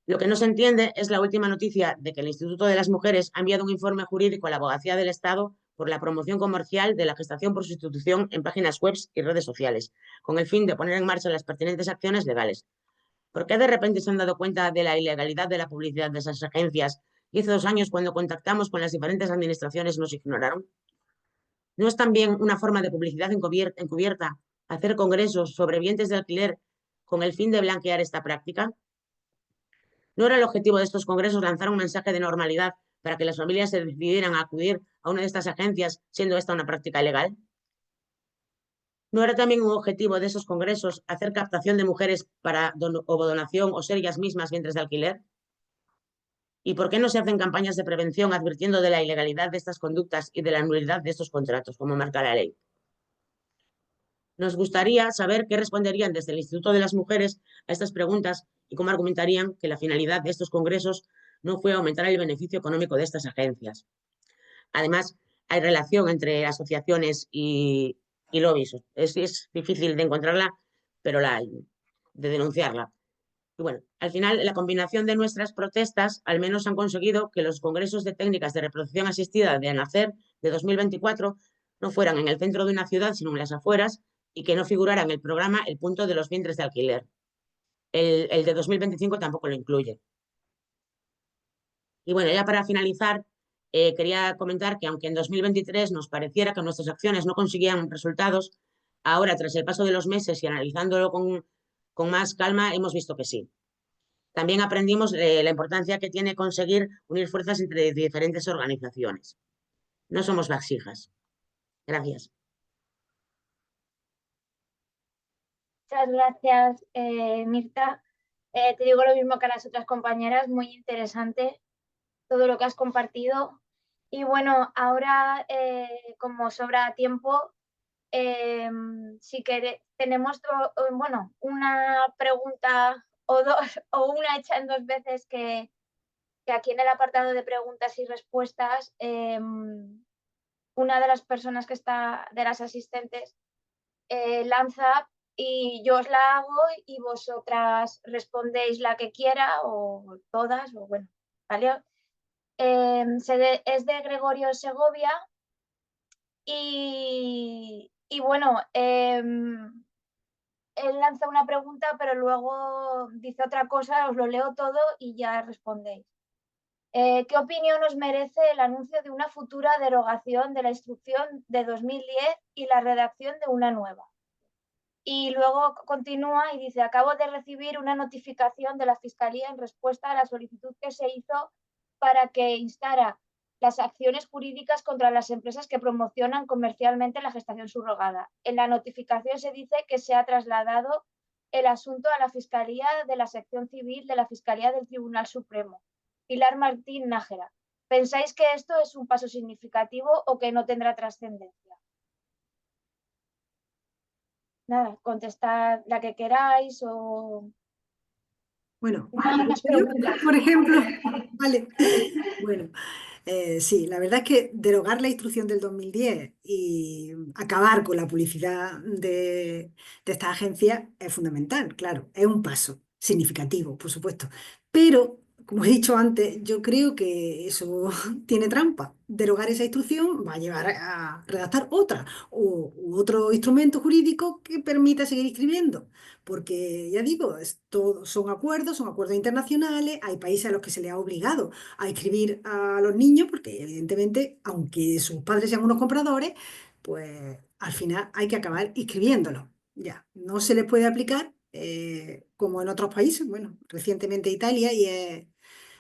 Lo que no se entiende es la última noticia de que el Instituto de las Mujeres ha enviado un informe jurídico a la Abogacía del Estado por la promoción comercial de la gestación por sustitución en páginas web y redes sociales, con el fin de poner en marcha las pertinentes acciones legales. ¿Por qué de repente se han dado cuenta de la ilegalidad de la publicidad de esas agencias y hace 2 años, cuando contactamos con las diferentes administraciones, nos ignoraron? ¿No es también una forma de publicidad encubierta hacer congresos sobre bienes de alquiler con el fin de blanquear esta práctica? ¿No era el objetivo de estos congresos lanzar un mensaje de normalidad para que las familias se decidieran a acudir a una de estas agencias, siendo esta una práctica ilegal? ¿No era también un objetivo de esos congresos hacer captación de mujeres para donación o ser ellas mismas vientres de alquiler? ¿Y por qué no se hacen campañas de prevención advirtiendo de la ilegalidad de estas conductas y de la nulidad de estos contratos, como marca la ley? Nos gustaría saber qué responderían desde el Instituto de las Mujeres a estas preguntas y cómo argumentarían que la finalidad de estos congresos no fue aumentar el beneficio económico de estas agencias. Además, hay relación entre asociaciones y lobbies. Es difícil de encontrarla, pero la hay, de denunciarla. Y bueno, al final, la combinación de nuestras protestas al menos han conseguido que los congresos de técnicas de reproducción asistida de ANACER de 2024 no fueran en el centro de una ciudad, sino en las afueras, y que no figurara en el programa el punto de los vientres de alquiler. El de 2025 tampoco lo incluye. Y bueno, ya para finalizar, quería comentar que aunque en 2023 nos pareciera que nuestras acciones no conseguían resultados, ahora, tras el paso de los meses y analizándolo con más calma, hemos visto que sí. También aprendimos la importancia que tiene conseguir unir fuerzas entre diferentes organizaciones. No somos vasijas. Gracias. Muchas gracias, Mirta. Te digo lo mismo que a las otras compañeras, muy interesante todo lo que has compartido. Y bueno, ahora, como sobra tiempo, si tenemos bueno, una pregunta o dos, o una hecha en 2 veces que aquí en el apartado de preguntas y respuestas, una de las personas que está, de las asistentes, lanza y yo os la hago y vosotras respondéis la que quiera o todas, o bueno, ¿vale? Es de Gregorio Segovia y bueno, él lanza una pregunta, pero luego dice otra cosa, os lo leo todo y ya respondéis. ¿Qué opinión os merece el anuncio de una futura derogación de la instrucción de 2010 y la redacción de una nueva? Y luego continúa y dice, acabo de recibir una notificación de la Fiscalía en respuesta a la solicitud que se hizo para que instara las acciones jurídicas contra las empresas que promocionan comercialmente la gestación subrogada. En la notificación se dice que se ha trasladado el asunto a la Fiscalía de la Sección Civil de la Fiscalía del Tribunal Supremo. Pilar Martín Nájera. ¿Pensáis que esto es un paso significativo o que no tendrá trascendencia? Nada, contestad la que queráis o... Bueno, Más yo, preguntas. por ejemplo, vale. Bueno, sí, la verdad es que derogar la instrucción del 2010 y acabar con la publicidad de esta agencia es fundamental, claro, es un paso significativo, por supuesto. Pero, como he dicho antes, yo creo que eso tiene trampa. Derogar esa instrucción va a llevar a redactar otra u otro instrumento jurídico que permita seguir escribiendo. Porque, ya digo, son acuerdos internacionales, hay países a los que se les ha obligado a inscribir a los niños, porque evidentemente, aunque sus padres sean unos compradores, pues al final hay que acabar inscribiéndolos. Ya, no se les puede aplicar como en otros países, bueno, recientemente Italia, y es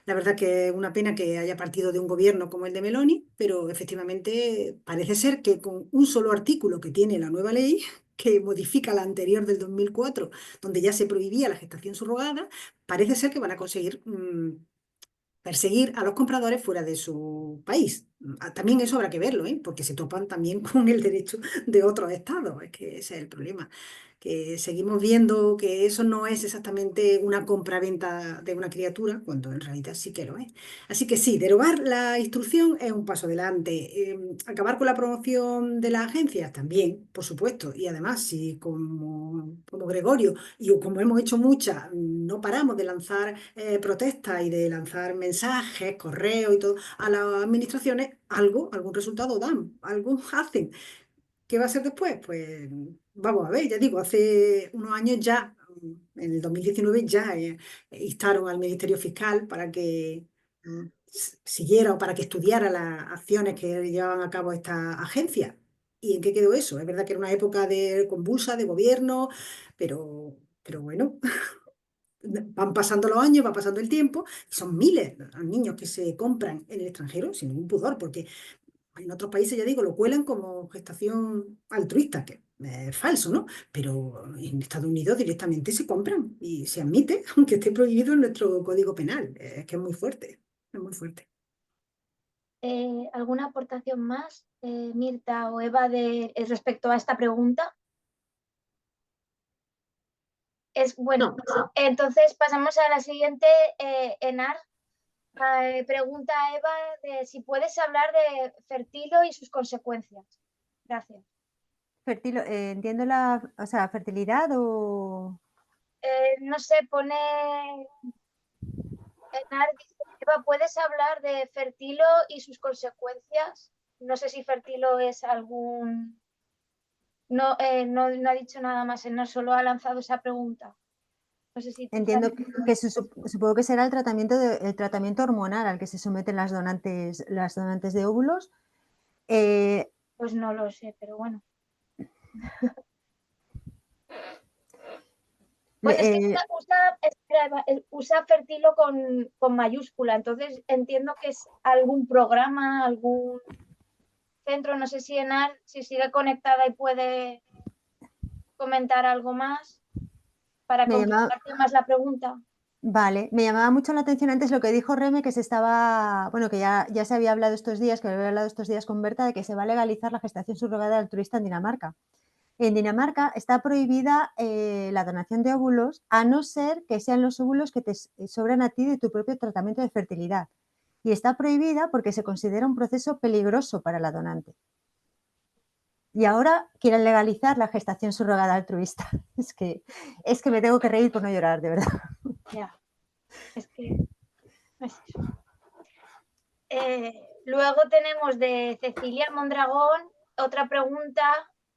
la verdad que es una pena que haya partido de un gobierno como el de Meloni, pero efectivamente parece ser que con un solo artículo que tiene la nueva ley, que modifica la anterior del 2004, donde ya se prohibía la gestación subrogada, parece ser que van a conseguir perseguir a los compradores fuera de su país. También eso habrá que verlo, ¿eh? Porque se topan también con el derecho de otros estados. Es que ese es el problema. Que seguimos viendo que eso no es exactamente una compraventa de una criatura, cuando en realidad sí que lo es. Así que sí, derogar la instrucción es un paso adelante. Acabar con la promoción de las agencias también, por supuesto. Y además, si como Gregorio y como hemos hecho muchas, no paramos de lanzar protestas y de lanzar mensajes, correos y todo a las administraciones, algún resultado dan, algo hacen. ¿Qué va a ser después? Pues vamos a ver, ya digo, hace unos años ya, en el 2019 ya instaron al Ministerio Fiscal para que siguiera o para que estudiara las acciones que llevaban a cabo estas agencias. ¿Y en qué quedó eso? Es verdad que era una época convulsa de gobierno, pero bueno, van pasando los años, va pasando el tiempo, son miles los niños que se compran en el extranjero sin ningún pudor, porque en otros países, ya digo, lo cuelan como gestación altruista, que es falso, ¿no? Pero en Estados Unidos directamente se compran y se admite, aunque esté prohibido en nuestro Código Penal. Es que es muy fuerte, es muy fuerte. ¿Alguna aportación más, Mirta o Eva, respecto a esta pregunta? Bueno, No. entonces pasamos a la siguiente. Enar pregunta a Eva de si puedes hablar de Fertilo y sus consecuencias. Gracias. Entiendo o sea, fertilidad o... No sé, pone... Enar dice, Eva, ¿puedes hablar de Fertilo y sus consecuencias? No sé si Fertilo es algún... No, no ha dicho nada más, no solo ha lanzado esa pregunta. No sé si tú Entiendo sabes. que supongo que será el tratamiento hormonal al que se someten las donantes de óvulos. Pues no lo sé, pero bueno. Bueno, es que usa Fertilo con mayúscula, entonces entiendo que es algún programa, algún centro, no sé si Enar, si sigue conectada y puede comentar algo más para completarte más la pregunta. Vale, me llamaba mucho la atención antes lo que dijo Reme, que bueno, que ya se había hablado estos días, que había hablado estos días con Berta, de que se va a legalizar la gestación subrogada altruista en Dinamarca. En Dinamarca está prohibida la donación de óvulos, a no ser que sean los óvulos que te sobran a ti de tu propio tratamiento de fertilidad. Y está prohibida porque se considera un proceso peligroso para la donante. Y ahora quieren legalizar la gestación subrogada altruista. Es que me tengo que reír por no llorar, de verdad. Ya, es que no es eso. Luego tenemos de Cecilia Mondragón otra pregunta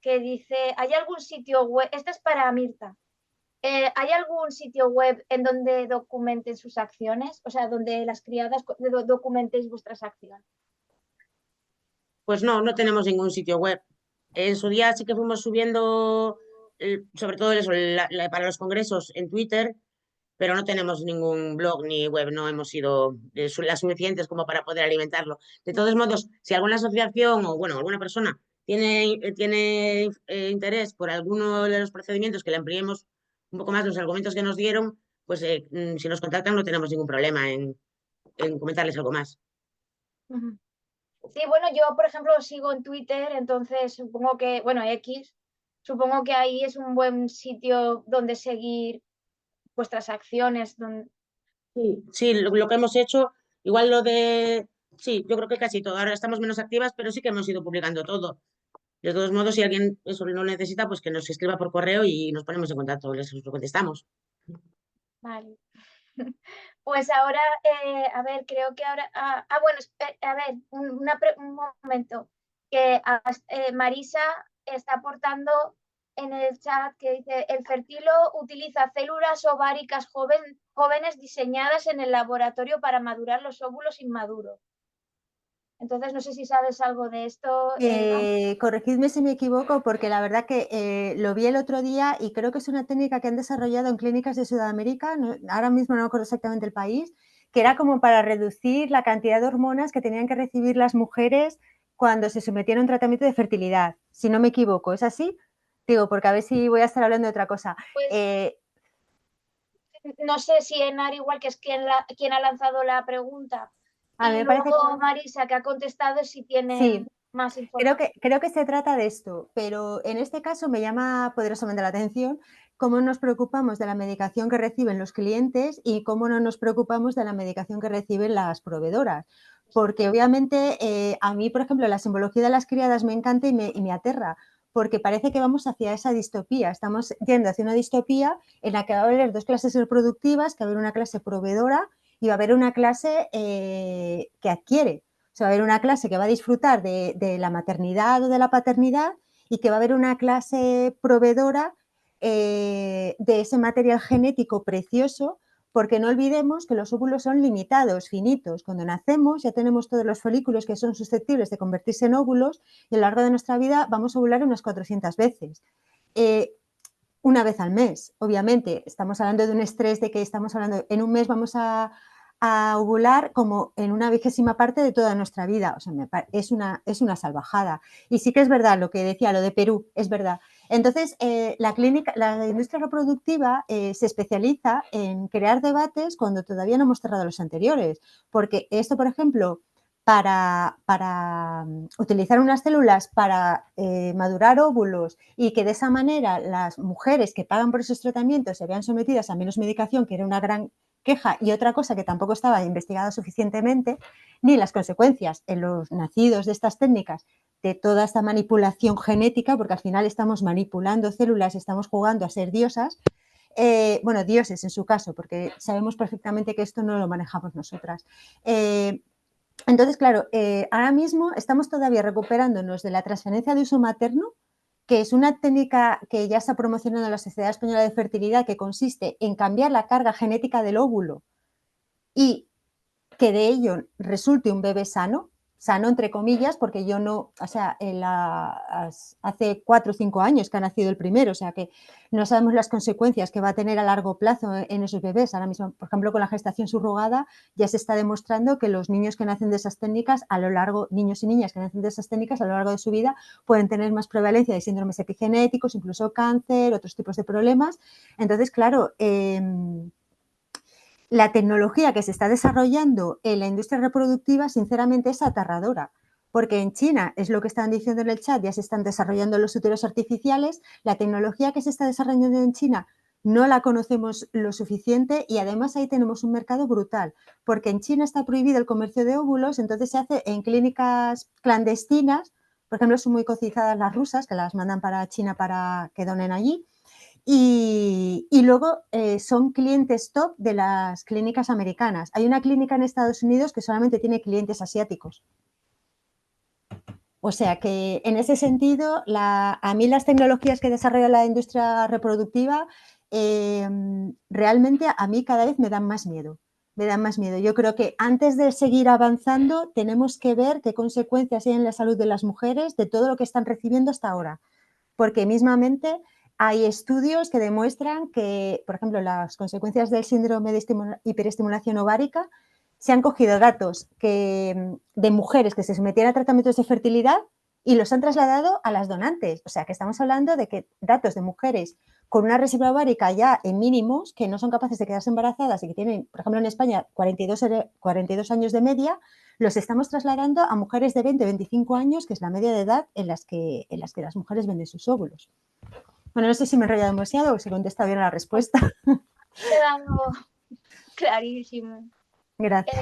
que dice, ¿hay algún sitio web? Esta es para Mirta. ¿Hay algún sitio web en donde documenten sus acciones? O sea, donde las criadas documentéis vuestras acciones. Pues no tenemos ningún sitio web. En su día sí que fuimos subiendo, sobre todo eso, para los congresos en Twitter, pero no tenemos ningún blog ni web, no hemos sido las suficientes como para poder alimentarlo. De todos modos, si alguna asociación o, bueno, alguna persona tiene interés por alguno de los procedimientos que le ampliemos un poco más los argumentos que nos dieron, pues si nos contactan no tenemos ningún problema en comentarles algo más. Uh-huh. Sí, bueno, yo, por ejemplo, sigo en Twitter, entonces supongo que, bueno, X, supongo que ahí es un buen sitio donde seguir vuestras acciones. Sí, lo que hemos hecho, igual sí, yo creo que casi todo. Ahora estamos menos activas, pero sí que hemos ido publicando todo. De todos modos, si alguien eso lo necesita, pues que nos escriba por correo y nos ponemos en contacto, les lo contestamos. Vale. Pues ahora, a ver, creo que ahora... bueno, a ver, un momento. Que Marisa está aportando en el chat que dice, el Fertilo utiliza células ováricas jóvenes diseñadas en el laboratorio para madurar los óvulos inmaduros. Entonces, no sé si sabes algo de esto. Corregidme si me equivoco, porque la verdad que lo vi el otro día y creo que es una técnica que han desarrollado en clínicas de Sudamérica, ahora mismo no recuerdo exactamente el país, que era como para reducir la cantidad de hormonas que tenían que recibir las mujeres cuando se sometían a un tratamiento de fertilidad, si no me equivoco, ¿es así? Digo, porque a ver si voy a estar hablando de otra cosa. Pues no sé si Enar, igual que es quien ha lanzado la pregunta, A mí y me parece luego Marisa, que ha contestado, si tienen sí, más información. creo que se trata de esto, pero en este caso me llama poderosamente la atención cómo nos preocupamos de la medicación que reciben los clientes y cómo no nos preocupamos de la medicación que reciben las proveedoras. Porque obviamente a mí, por ejemplo, la simbología de las criadas me encanta y me aterra, porque parece que vamos hacia esa distopía. Estamos yendo hacia una distopía en la que va a haber dos clases reproductivas, que va a haber una clase proveedora y va a haber una clase que adquiere. O sea, va a haber una clase que va a disfrutar de la maternidad o de la paternidad y que va a haber una clase proveedora de ese material genético precioso, porque no olvidemos que los óvulos son limitados, finitos. Cuando nacemos ya tenemos todos los folículos que son susceptibles de convertirse en óvulos y a lo largo de nuestra vida vamos a ovular unas 400 veces. Una vez al mes, obviamente. Estamos hablando de un estrés de que estamos hablando, en un mes vamos a ovular como en una 20ª parte de toda nuestra vida. O sea, es una salvajada. Y sí que es verdad lo que decía, lo de Perú, es verdad. Entonces, la industria reproductiva se especializa en crear debates cuando todavía no hemos cerrado los anteriores. Porque esto, por ejemplo, para utilizar unas células para madurar óvulos y que de esa manera las mujeres que pagan por esos tratamientos se vean sometidas a menos medicación, que era una gran queja, y otra cosa que tampoco estaba investigada suficientemente, ni las consecuencias en los nacidos de estas técnicas de toda esta manipulación genética, porque al final estamos manipulando células, estamos jugando a ser diosas, bueno, dioses en su caso, porque sabemos perfectamente que esto no lo manejamos nosotras. Entonces, claro, ahora mismo estamos todavía recuperándonos de la transferencia de uso materno, que es una técnica que ya está promocionando la Sociedad Española de Fertilidad, que consiste en cambiar la carga genética del óvulo y que de ello resulte un bebé sano, sano entre comillas, porque yo no, o sea, hace 4 o 5 años que ha nacido el primero, o sea que no sabemos las consecuencias que va a tener a largo plazo en esos bebés. Ahora mismo, por ejemplo, con la gestación subrogada ya se está demostrando que los niños que nacen de esas técnicas a lo largo, niños y niñas que nacen de esas técnicas a lo largo de su vida pueden tener más prevalencia de síndromes epigenéticos, incluso cáncer, otros tipos de problemas. Entonces, claro, la tecnología que se está desarrollando en la industria reproductiva, sinceramente, es aterradora. Porque en China, es lo que están diciendo en el chat, ya se están desarrollando los úteros artificiales. La tecnología que se está desarrollando en China no la conocemos lo suficiente y además ahí tenemos un mercado brutal. Porque en China está prohibido el comercio de óvulos, entonces se hace en clínicas clandestinas. Por ejemplo, son muy cotizadas las rusas, que las mandan para China para que donen allí. Y luego son clientes top de las clínicas americanas. Hay una clínica en Estados Unidos que solamente tiene clientes asiáticos. O sea que en ese sentido, a mí las tecnologías que desarrolla la industria reproductiva realmente a mí cada vez me dan más miedo. Me dan más miedo. Yo creo que antes de seguir avanzando tenemos que ver qué consecuencias hay en la salud de las mujeres de todo lo que están recibiendo hasta ahora. Porque mismamente hay estudios que demuestran que, por ejemplo, las consecuencias del síndrome de hiperestimulación ovárica, se han cogido datos de mujeres que se sometían a tratamientos de fertilidad y los han trasladado a las donantes. O sea, que estamos hablando de que datos de mujeres con una reserva ovárica ya en mínimos, que no son capaces de quedarse embarazadas y que tienen, por ejemplo, en España 42 años de media, los estamos trasladando a mujeres de 20 25 años, que es la media de edad en las que las mujeres venden sus óvulos. Bueno, no sé si me he enrollado demasiado o si contesta bien a la respuesta. Quedando clarísimo. Gracias.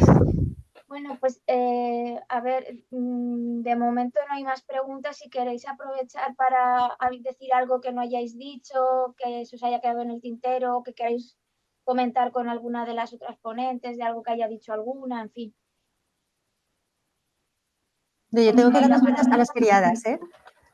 Bueno, pues a ver, de momento no hay más preguntas. Si queréis aprovechar para decir algo que no hayáis dicho, que se os haya quedado en el tintero, que queráis comentar con alguna de las otras ponentes, de algo que haya dicho alguna, en fin. Yo tengo que dar las gracias a las criadas,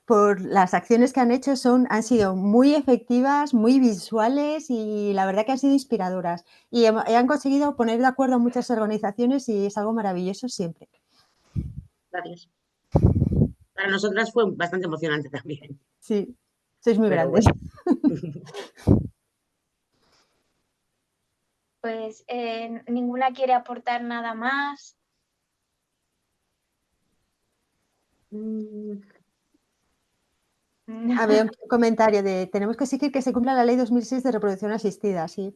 por las acciones que han hecho, han sido muy efectivas, muy visuales y la verdad que han sido inspiradoras. Y han conseguido poner de acuerdo a muchas organizaciones y es algo maravilloso siempre. Gracias. Para nosotras fue bastante emocionante también. Sí, sois muy Pero grandes. bueno. Pues ninguna quiere aportar nada más. Había un comentario de tenemos que exigir que se cumpla la ley 2006 de reproducción asistida, sí.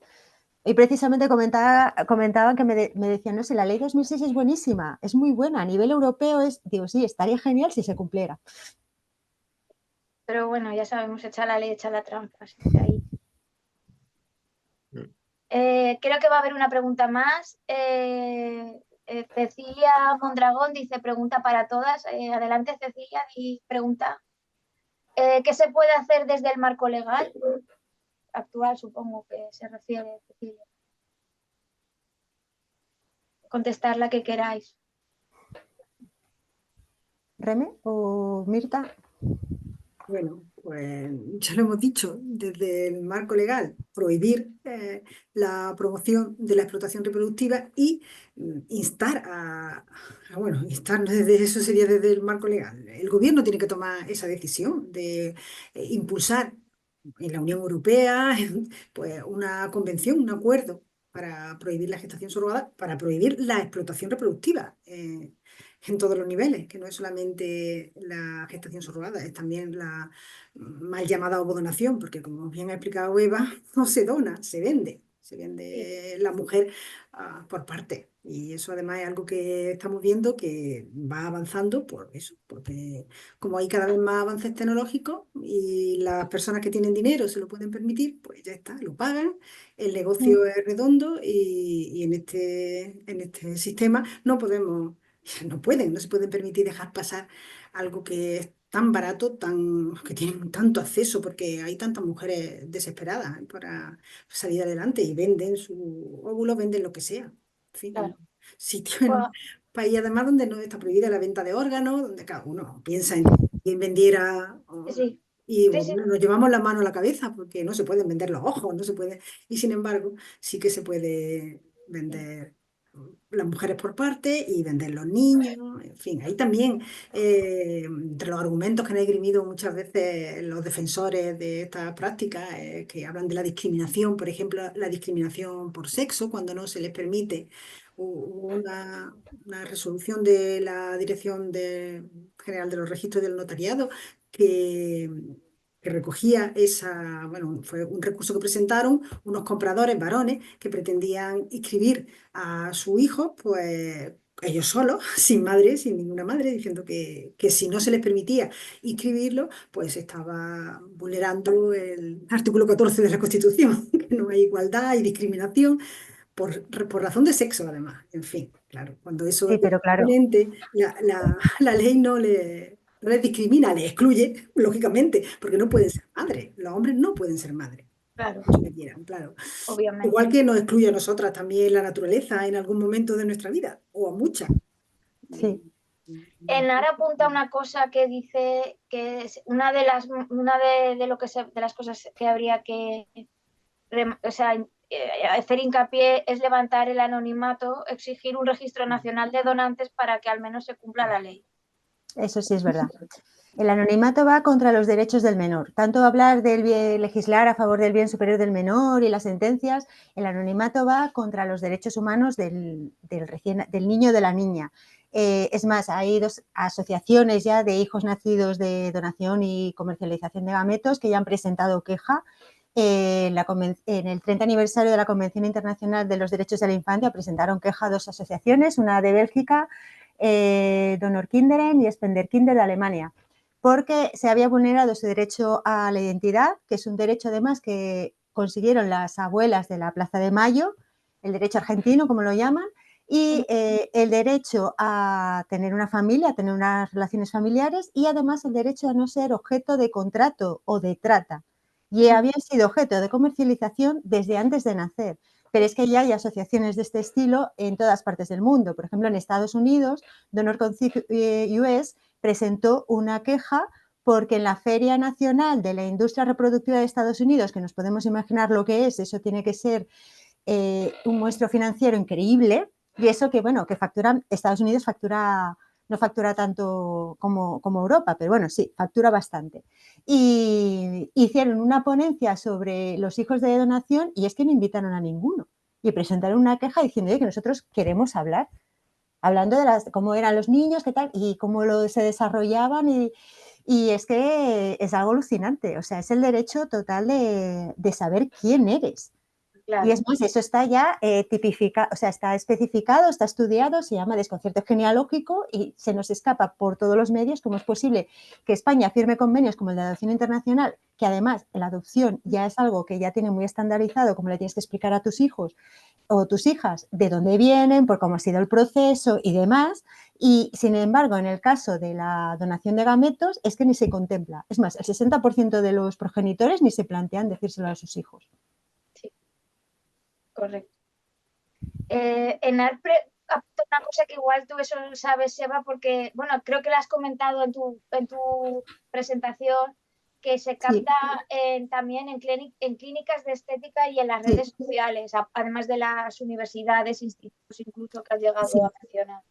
Y precisamente comentaban que me decían, no sé, la ley 2006 es buenísima, es muy buena, a nivel europeo digo, sí, estaría genial si se cumpliera. Pero bueno, ya sabemos, echa la ley, echa la trampa, así que ahí. Creo que va a haber una pregunta más. Cecilia Mondragón dice, pregunta para todas. Adelante, Cecilia, y pregunta. ¿Qué se puede hacer desde el marco legal? Actual, supongo que se refiere, Cecilia. Contestar la que queráis. ¿Reme o Mirta? Bueno, pues ya lo hemos dicho, desde el marco legal, prohibir la promoción de la explotación reproductiva y instar bueno, instar desde eso sería desde el marco legal. El gobierno tiene que tomar esa decisión de impulsar en la Unión Europea pues una convención, un acuerdo para prohibir la gestación subrogada, para prohibir la explotación reproductiva. En todos los niveles, que no es solamente la gestación subrogada, es también la mal llamada ovodonación, porque como bien ha explicado Eva, no se dona, se vende. Se vende la mujer por parte. Y eso además es algo que estamos viendo que va avanzando por eso, porque como hay cada vez más avances tecnológicos y las personas que tienen dinero se lo pueden permitir, pues ya está, lo pagan, el negocio es redondo y en este sistema no podemos no se pueden permitir dejar pasar algo que es tan barato, que tienen tanto acceso, porque hay tantas mujeres desesperadas para salir adelante y venden su óvulo, venden lo que sea. En fin, Claro. un sitio en un país además donde no está prohibida la venta de órganos, donde cada uno piensa en quién vendiera. Sí. Y Sí, sí. nos llevamos la mano a la cabeza porque no se pueden vender los ojos, no se puede. Y sin embargo, sí que se puede vender las mujeres por parte y vender los niños, en fin, ahí también, entre los argumentos que han esgrimido muchas veces los defensores de estas prácticas, que hablan de la discriminación, por ejemplo, la discriminación por sexo, cuando no se les permite una resolución de la General de los Registros del Notariado que recogía bueno, fue un recurso que presentaron unos compradores varones que pretendían inscribir a su hijo, pues ellos solos, sin madre, sin ninguna madre, diciendo que si no se les permitía inscribirlo, pues estaba vulnerando el artículo 14 de la Constitución, que no hay igualdad y discriminación por razón de sexo, además. En fin, claro, cuando eso Sí, es pero claro. permanente, la ley no les discrimina, les excluye, lógicamente, porque no pueden ser madres. Los hombres no pueden ser madres. Claro, Aunque quieran, claro. obviamente. Igual que nos excluye a nosotras también la naturaleza en algún momento de nuestra vida, o a muchas. Sí. Enar apunta una cosa que dice que es una de las de las cosas que habría que hacer hincapié es levantar el anonimato, exigir un registro nacional de donantes para que al menos se cumpla la ley. Eso sí es verdad. El anonimato va contra los derechos del menor. Tanto hablar del bien, legislar a favor del bien superior del menor y las sentencias, el anonimato va contra los derechos humanos del niño o de la niña. Es más, hay dos asociaciones ya de hijos nacidos de donación y comercialización de gametos que ya han presentado queja. En el 30 aniversario de la Convención Internacional de los Derechos de la Infancia presentaron queja a dos asociaciones, una de Bélgica, Donorkinderen y Spenderkinder de Alemania, porque se había vulnerado su derecho a la identidad, que es un derecho además que consiguieron las abuelas de la Plaza de Mayo, el derecho argentino, como lo llaman, y el derecho a tener una familia, a tener unas relaciones familiares y además el derecho a no ser objeto de contrato o de trata. Y habían sido objeto de comercialización desde antes de nacer. Pero es que ya hay asociaciones de este estilo en todas partes del mundo. Por ejemplo, en Estados Unidos, Donor Concept US presentó una queja porque en la Feria Nacional de la Industria Reproductiva de Estados Unidos, que nos podemos imaginar lo que es, eso tiene que ser un muestro financiero increíble, y eso que, bueno, que Estados Unidos no factura tanto como Europa, pero bueno, sí, factura bastante. Y hicieron una ponencia sobre los hijos de donación y es que no invitaron a ninguno. Y presentaron una queja diciendo que nosotros queremos hablar, hablando de cómo eran los niños, qué tal, y cómo se desarrollaban Y es que es algo alucinante, o sea, es el derecho total de saber quién eres. Claro. Y es más, eso está ya tipificado, o sea, está especificado, está estudiado, se llama desconcierto genealógico y se nos escapa por todos los medios cómo es posible que España firme convenios como el de adopción internacional, que además la adopción ya es algo que ya tiene muy estandarizado, como le tienes que explicar a tus hijos o tus hijas de dónde vienen, por cómo ha sido el proceso y demás. Y, sin embargo, en el caso de la donación de gametos es que ni se contempla. Es más, el 60% de los progenitores ni se plantean decírselo a sus hijos. Sí, correcto. En ARPRE, una cosa que igual tú eso sabes, Seba, porque, bueno, creo que lo has comentado en tu presentación, que se capta también en clínicas de estética y en las redes sociales, además de las universidades, institutos incluso que has llegado a mencionar.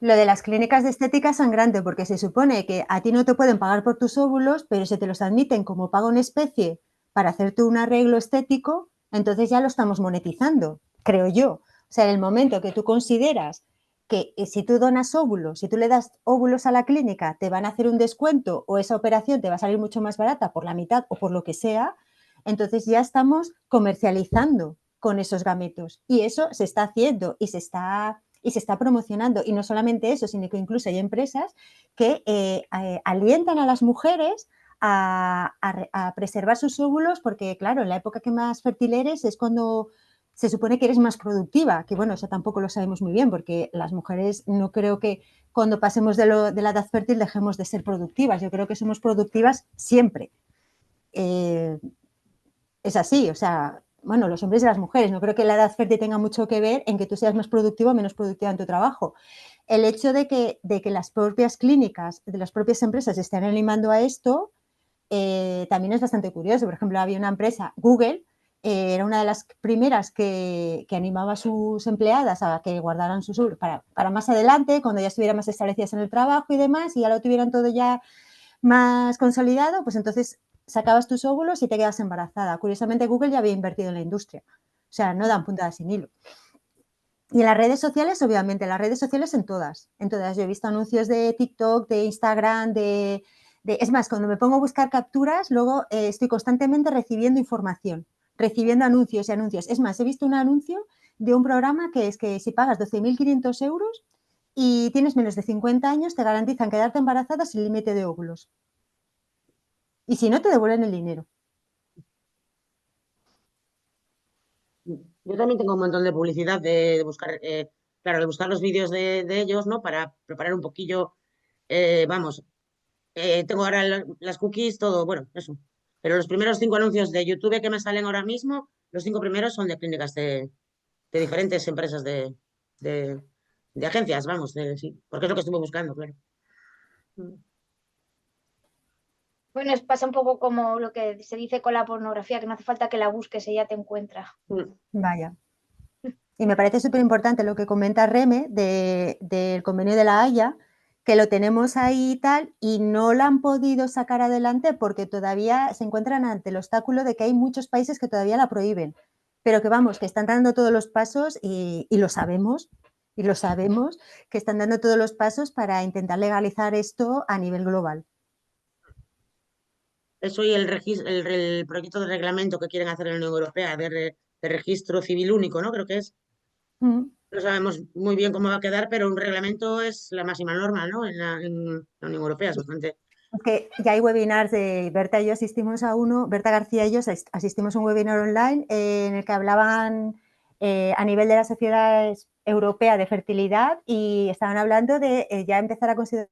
Lo de las clínicas de estética es sangrante porque se supone que a ti no te pueden pagar por tus óvulos, pero se te los admiten como pago en especie para hacerte un arreglo estético, entonces ya lo estamos monetizando, creo yo. O sea, en el momento que tú consideras que si tú donas óvulos, si tú le das óvulos a la clínica, te van a hacer un descuento o esa operación te va a salir mucho más barata por la mitad o por lo que sea, entonces ya estamos comercializando con esos gametos. Y eso se está haciendo y se está promocionando. Y no solamente eso, sino que incluso hay empresas que alientan a las mujeres a preservar sus óvulos porque, claro, en la época que más fértil eres es cuando se supone que eres más productiva, que bueno, eso tampoco lo sabemos muy bien porque las mujeres no creo que cuando pasemos de la edad fértil dejemos de ser productivas. Yo creo que somos productivas siempre. Es así, o sea, bueno, los hombres y las mujeres, no creo que la edad fértil tenga mucho que ver en que tú seas más productivo o menos productiva en tu trabajo. El hecho de que las propias clínicas, de las propias empresas estén animando a esto, también es bastante curioso. Por ejemplo, había una empresa, Google, era una de las primeras que animaba a sus empleadas a que guardaran sus óvulos para más adelante, cuando ya estuvieran más establecidas en el trabajo y demás, y ya lo tuvieran todo ya más consolidado, pues entonces sacabas tus óvulos y te quedas embarazada. Curiosamente, Google ya había invertido en la industria. O sea, no dan puntadas sin hilo. Y en las redes sociales, obviamente, las redes sociales en todas. Yo he visto anuncios de TikTok, de Instagram, es más, cuando me pongo a buscar capturas, luego estoy constantemente recibiendo información, recibiendo anuncios y anuncios. Es más, he visto un anuncio de un programa que es que si pagas 12.500 euros y tienes menos de 50 años, te garantizan quedarte embarazada sin límite de óvulos. Y si no, te devuelven el dinero. Yo también tengo un montón de publicidad de buscar, claro, de buscar los vídeos de ellos, ¿no? Para preparar un poquillo, vamos, tengo ahora las cookies, todo, bueno, eso. Pero los primeros 5 anuncios de YouTube que me salen ahora mismo, los 5 primeros son de clínicas de diferentes empresas de agencias, vamos, sí, porque es lo que estuve buscando, claro. Bueno, pasa un poco como lo que se dice con la pornografía, que no hace falta que la busques, ella te encuentra. Vaya. Y me parece súper importante lo que comenta Reme del convenio de la Haya, que lo tenemos ahí y tal, y no lo han podido sacar adelante porque todavía se encuentran ante el obstáculo de que hay muchos países que todavía la prohíben. Pero que vamos, que están dando todos los pasos y lo sabemos, que están dando todos los pasos para intentar legalizar esto a nivel global. Eso y el proyecto de reglamento que quieren hacer en la Unión Europea de registro civil único, ¿no? Creo que es. No sabemos muy bien cómo va a quedar, pero un reglamento es la máxima norma, ¿no? En la Unión Europea, es bastante. Porque ya hay webinars de Berta y yo asistimos a uno, Berta García y yo asistimos a un webinar online en el que hablaban a nivel de la Sociedad Europea de Fertilidad y estaban hablando de ya empezar a considerar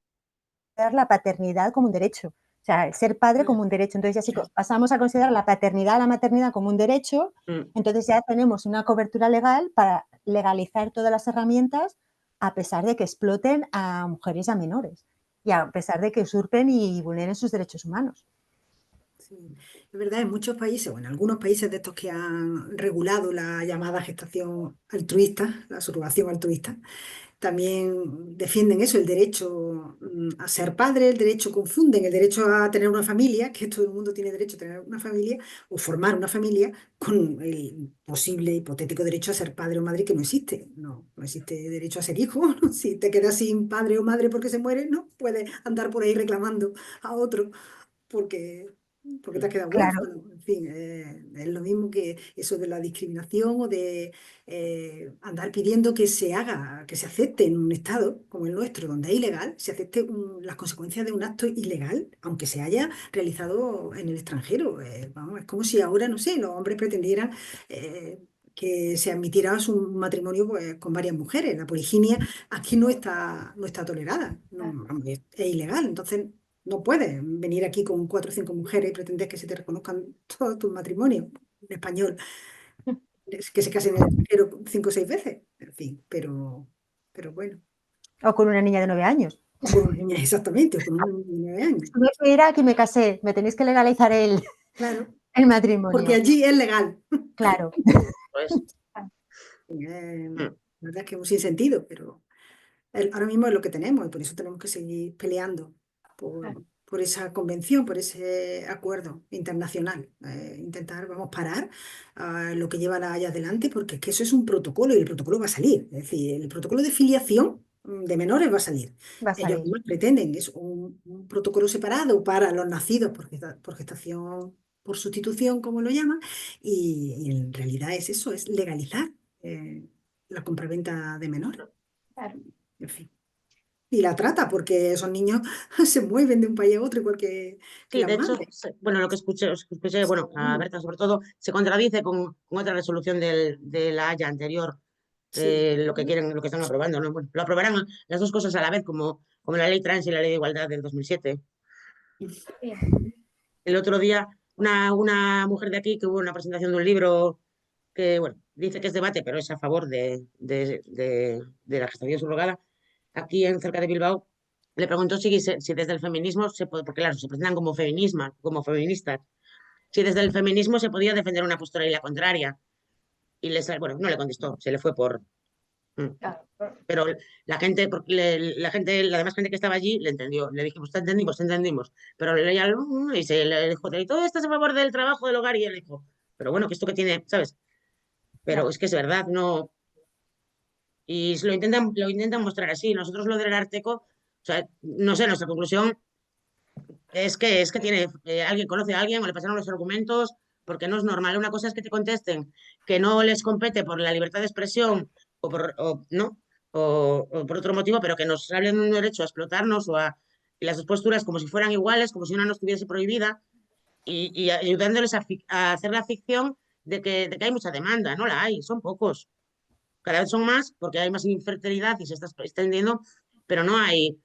la paternidad como un derecho. O sea, el ser padre como un derecho. Entonces, ya si pasamos a considerar la paternidad a la maternidad como un derecho, entonces ya tenemos una cobertura legal para legalizar todas las herramientas a pesar de que exploten a mujeres y a menores y a pesar de que usurpen y vulneren sus derechos humanos. Sí. Es verdad, en muchos países, o en algunos países de estos que han regulado la llamada gestación altruista, la subrogación altruista, también defienden eso, el derecho a ser padre, el derecho, confunden el derecho a tener una familia, que todo el mundo tiene derecho a tener una familia, o formar una familia, con el posible hipotético derecho a ser padre o madre que no existe. No existe derecho a ser hijo. Si te quedas sin padre o madre porque se muere, no puedes andar por ahí reclamando a otro porque, porque te has quedado Claro, huérfano. En fin, es lo mismo que eso de la discriminación o de andar pidiendo que se haga, que se acepte en un estado como el nuestro, donde es ilegal, se acepte las consecuencias de un acto ilegal, aunque se haya realizado en el extranjero. Vamos, es como si ahora, no sé, los hombres pretendieran que se admitiera su matrimonio, pues, con varias mujeres. La poliginia aquí no está tolerada, es ilegal. Entonces, no puedes venir aquí con 4 o 5 mujeres y pretender que se te reconozcan todos tus matrimonios en español, que se casen en el extranjero 5 o 6 veces, en fin, pero bueno, o con una niña de 9 años. o con una niña, exactamente, o con un niño de 9 años, Me fui a Irak y me casé, me tenéis que legalizar el claro, porque matrimonio. allí es legal. Claro. Pues, La verdad es que es un sinsentido, pero ahora mismo es lo que tenemos y por eso tenemos que seguir peleando por esa convención, por ese acuerdo internacional. Intentar, vamos, parar lo que lleva la Haya adelante, porque es que eso es un protocolo y el protocolo va a salir. Es decir, el protocolo de filiación de menores va a salir. Va a Ellos salir. no pretenden, es un protocolo separado para los nacidos por gestación, por sustitución, como lo llaman, y en realidad es eso, es legalizar la compraventa de menores. Claro. En fin. Y la trata, porque esos niños se mueven de un país a otro igual que sí, las de hecho, madres. bueno, lo que escuché, bueno, a Berta sobre todo, se contradice con otra resolución de la Haya anterior, Sí, lo que quieren, lo que están aprobando, ¿no? Bueno, lo aprobarán las dos cosas a la vez, como la ley trans y la ley de igualdad del 2007. Sí. El otro día, una mujer de aquí que hubo una presentación de un libro que, bueno, dice que es debate, pero es a favor de la gestación subrogada, aquí cerca de Bilbao, le preguntó si desde el feminismo se puede, porque claro, se presentan como feministas, si desde el feminismo se podía defender una postura y la contraria. Y bueno, no le contestó, se le fue por... Claro. Pero la demás gente que estaba allí le entendió. Le dijimos, te entendimos. Pero le leía y se le dijo, y todo esto es a favor del trabajo del hogar. Y él dijo, pero bueno, que esto que tiene, ¿sabes? Pero Ya. es que es verdad, no. Y lo intentan mostrar así. Nosotros lo del Arteco, o sea, no sé, nuestra conclusión es que tiene, alguien conoce a alguien o le pasaron los argumentos, porque no es normal. Una cosa es que te contesten que no les compete por la libertad de expresión ¿no? O por otro motivo, pero que nos hablen de un derecho a explotarnos y las dos posturas como si fueran iguales, como si una no estuviese prohibida, y ayudándoles a hacer la ficción de que hay mucha demanda. No la hay, son pocos. Cada vez son más porque hay más infertilidad y se está extendiendo, pero no hay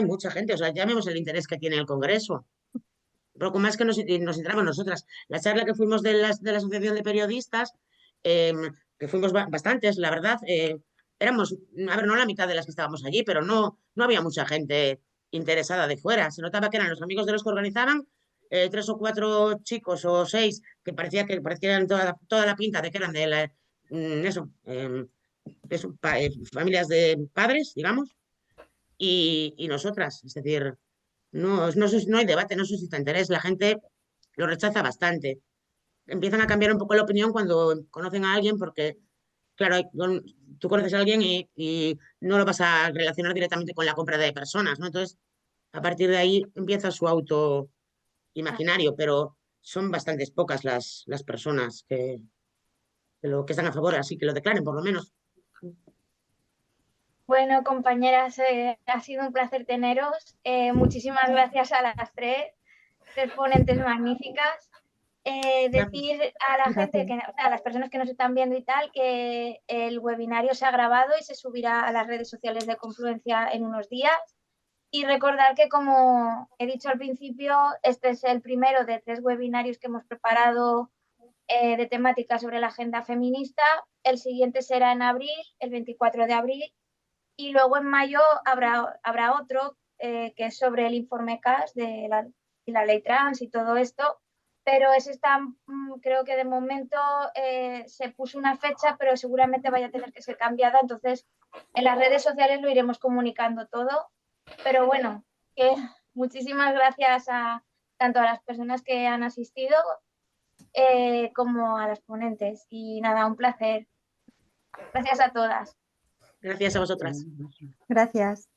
mucha gente. O sea, ya vemos el interés que tiene el Congreso. Poco más que nos entramos nosotras. La charla que fuimos de la Asociación de Periodistas, eh, que fuimos bastantes, la verdad, éramos, a ver, no la mitad de las que estábamos allí, pero no había mucha gente interesada de fuera. Se notaba que eran los amigos de los que organizaban, 3 o 4 chicos o 6, que parecían toda la pinta de que eran de familias de padres, digamos, y nosotras. Es decir, no hay debate, no suscita interés. La gente lo rechaza bastante. Empiezan a cambiar un poco la opinión cuando conocen a alguien porque, claro, tú conoces a alguien y no lo vas a relacionar directamente con la compra de personas, ¿no? Entonces, a partir de ahí empieza su auto imaginario, pero son bastantes pocas las personas que están a favor, así que lo declaren por lo menos. Bueno, compañeras, ha sido un placer teneros. Muchísimas gracias a las tres ponentes magníficas. Decir a la gente, Gracias. a las personas que nos están viendo y tal, que el webinario se ha grabado y se subirá a las redes sociales de Confluencia en unos días. Y recordar que, como he dicho al principio, este es el primero de 3 webinarios que hemos preparado de temática sobre la agenda feminista. El siguiente será en abril, el 24 de abril, y luego en mayo habrá otro que es sobre el informe CAS la ley trans y todo esto, pero eso está, creo que de momento se puso una fecha, pero seguramente vaya a tener que ser cambiada, entonces en las redes sociales lo iremos comunicando todo, pero bueno, muchísimas gracias tanto a las personas que han asistido como a las ponentes y nada, un placer. Gracias a todas. Gracias a vosotras. Gracias.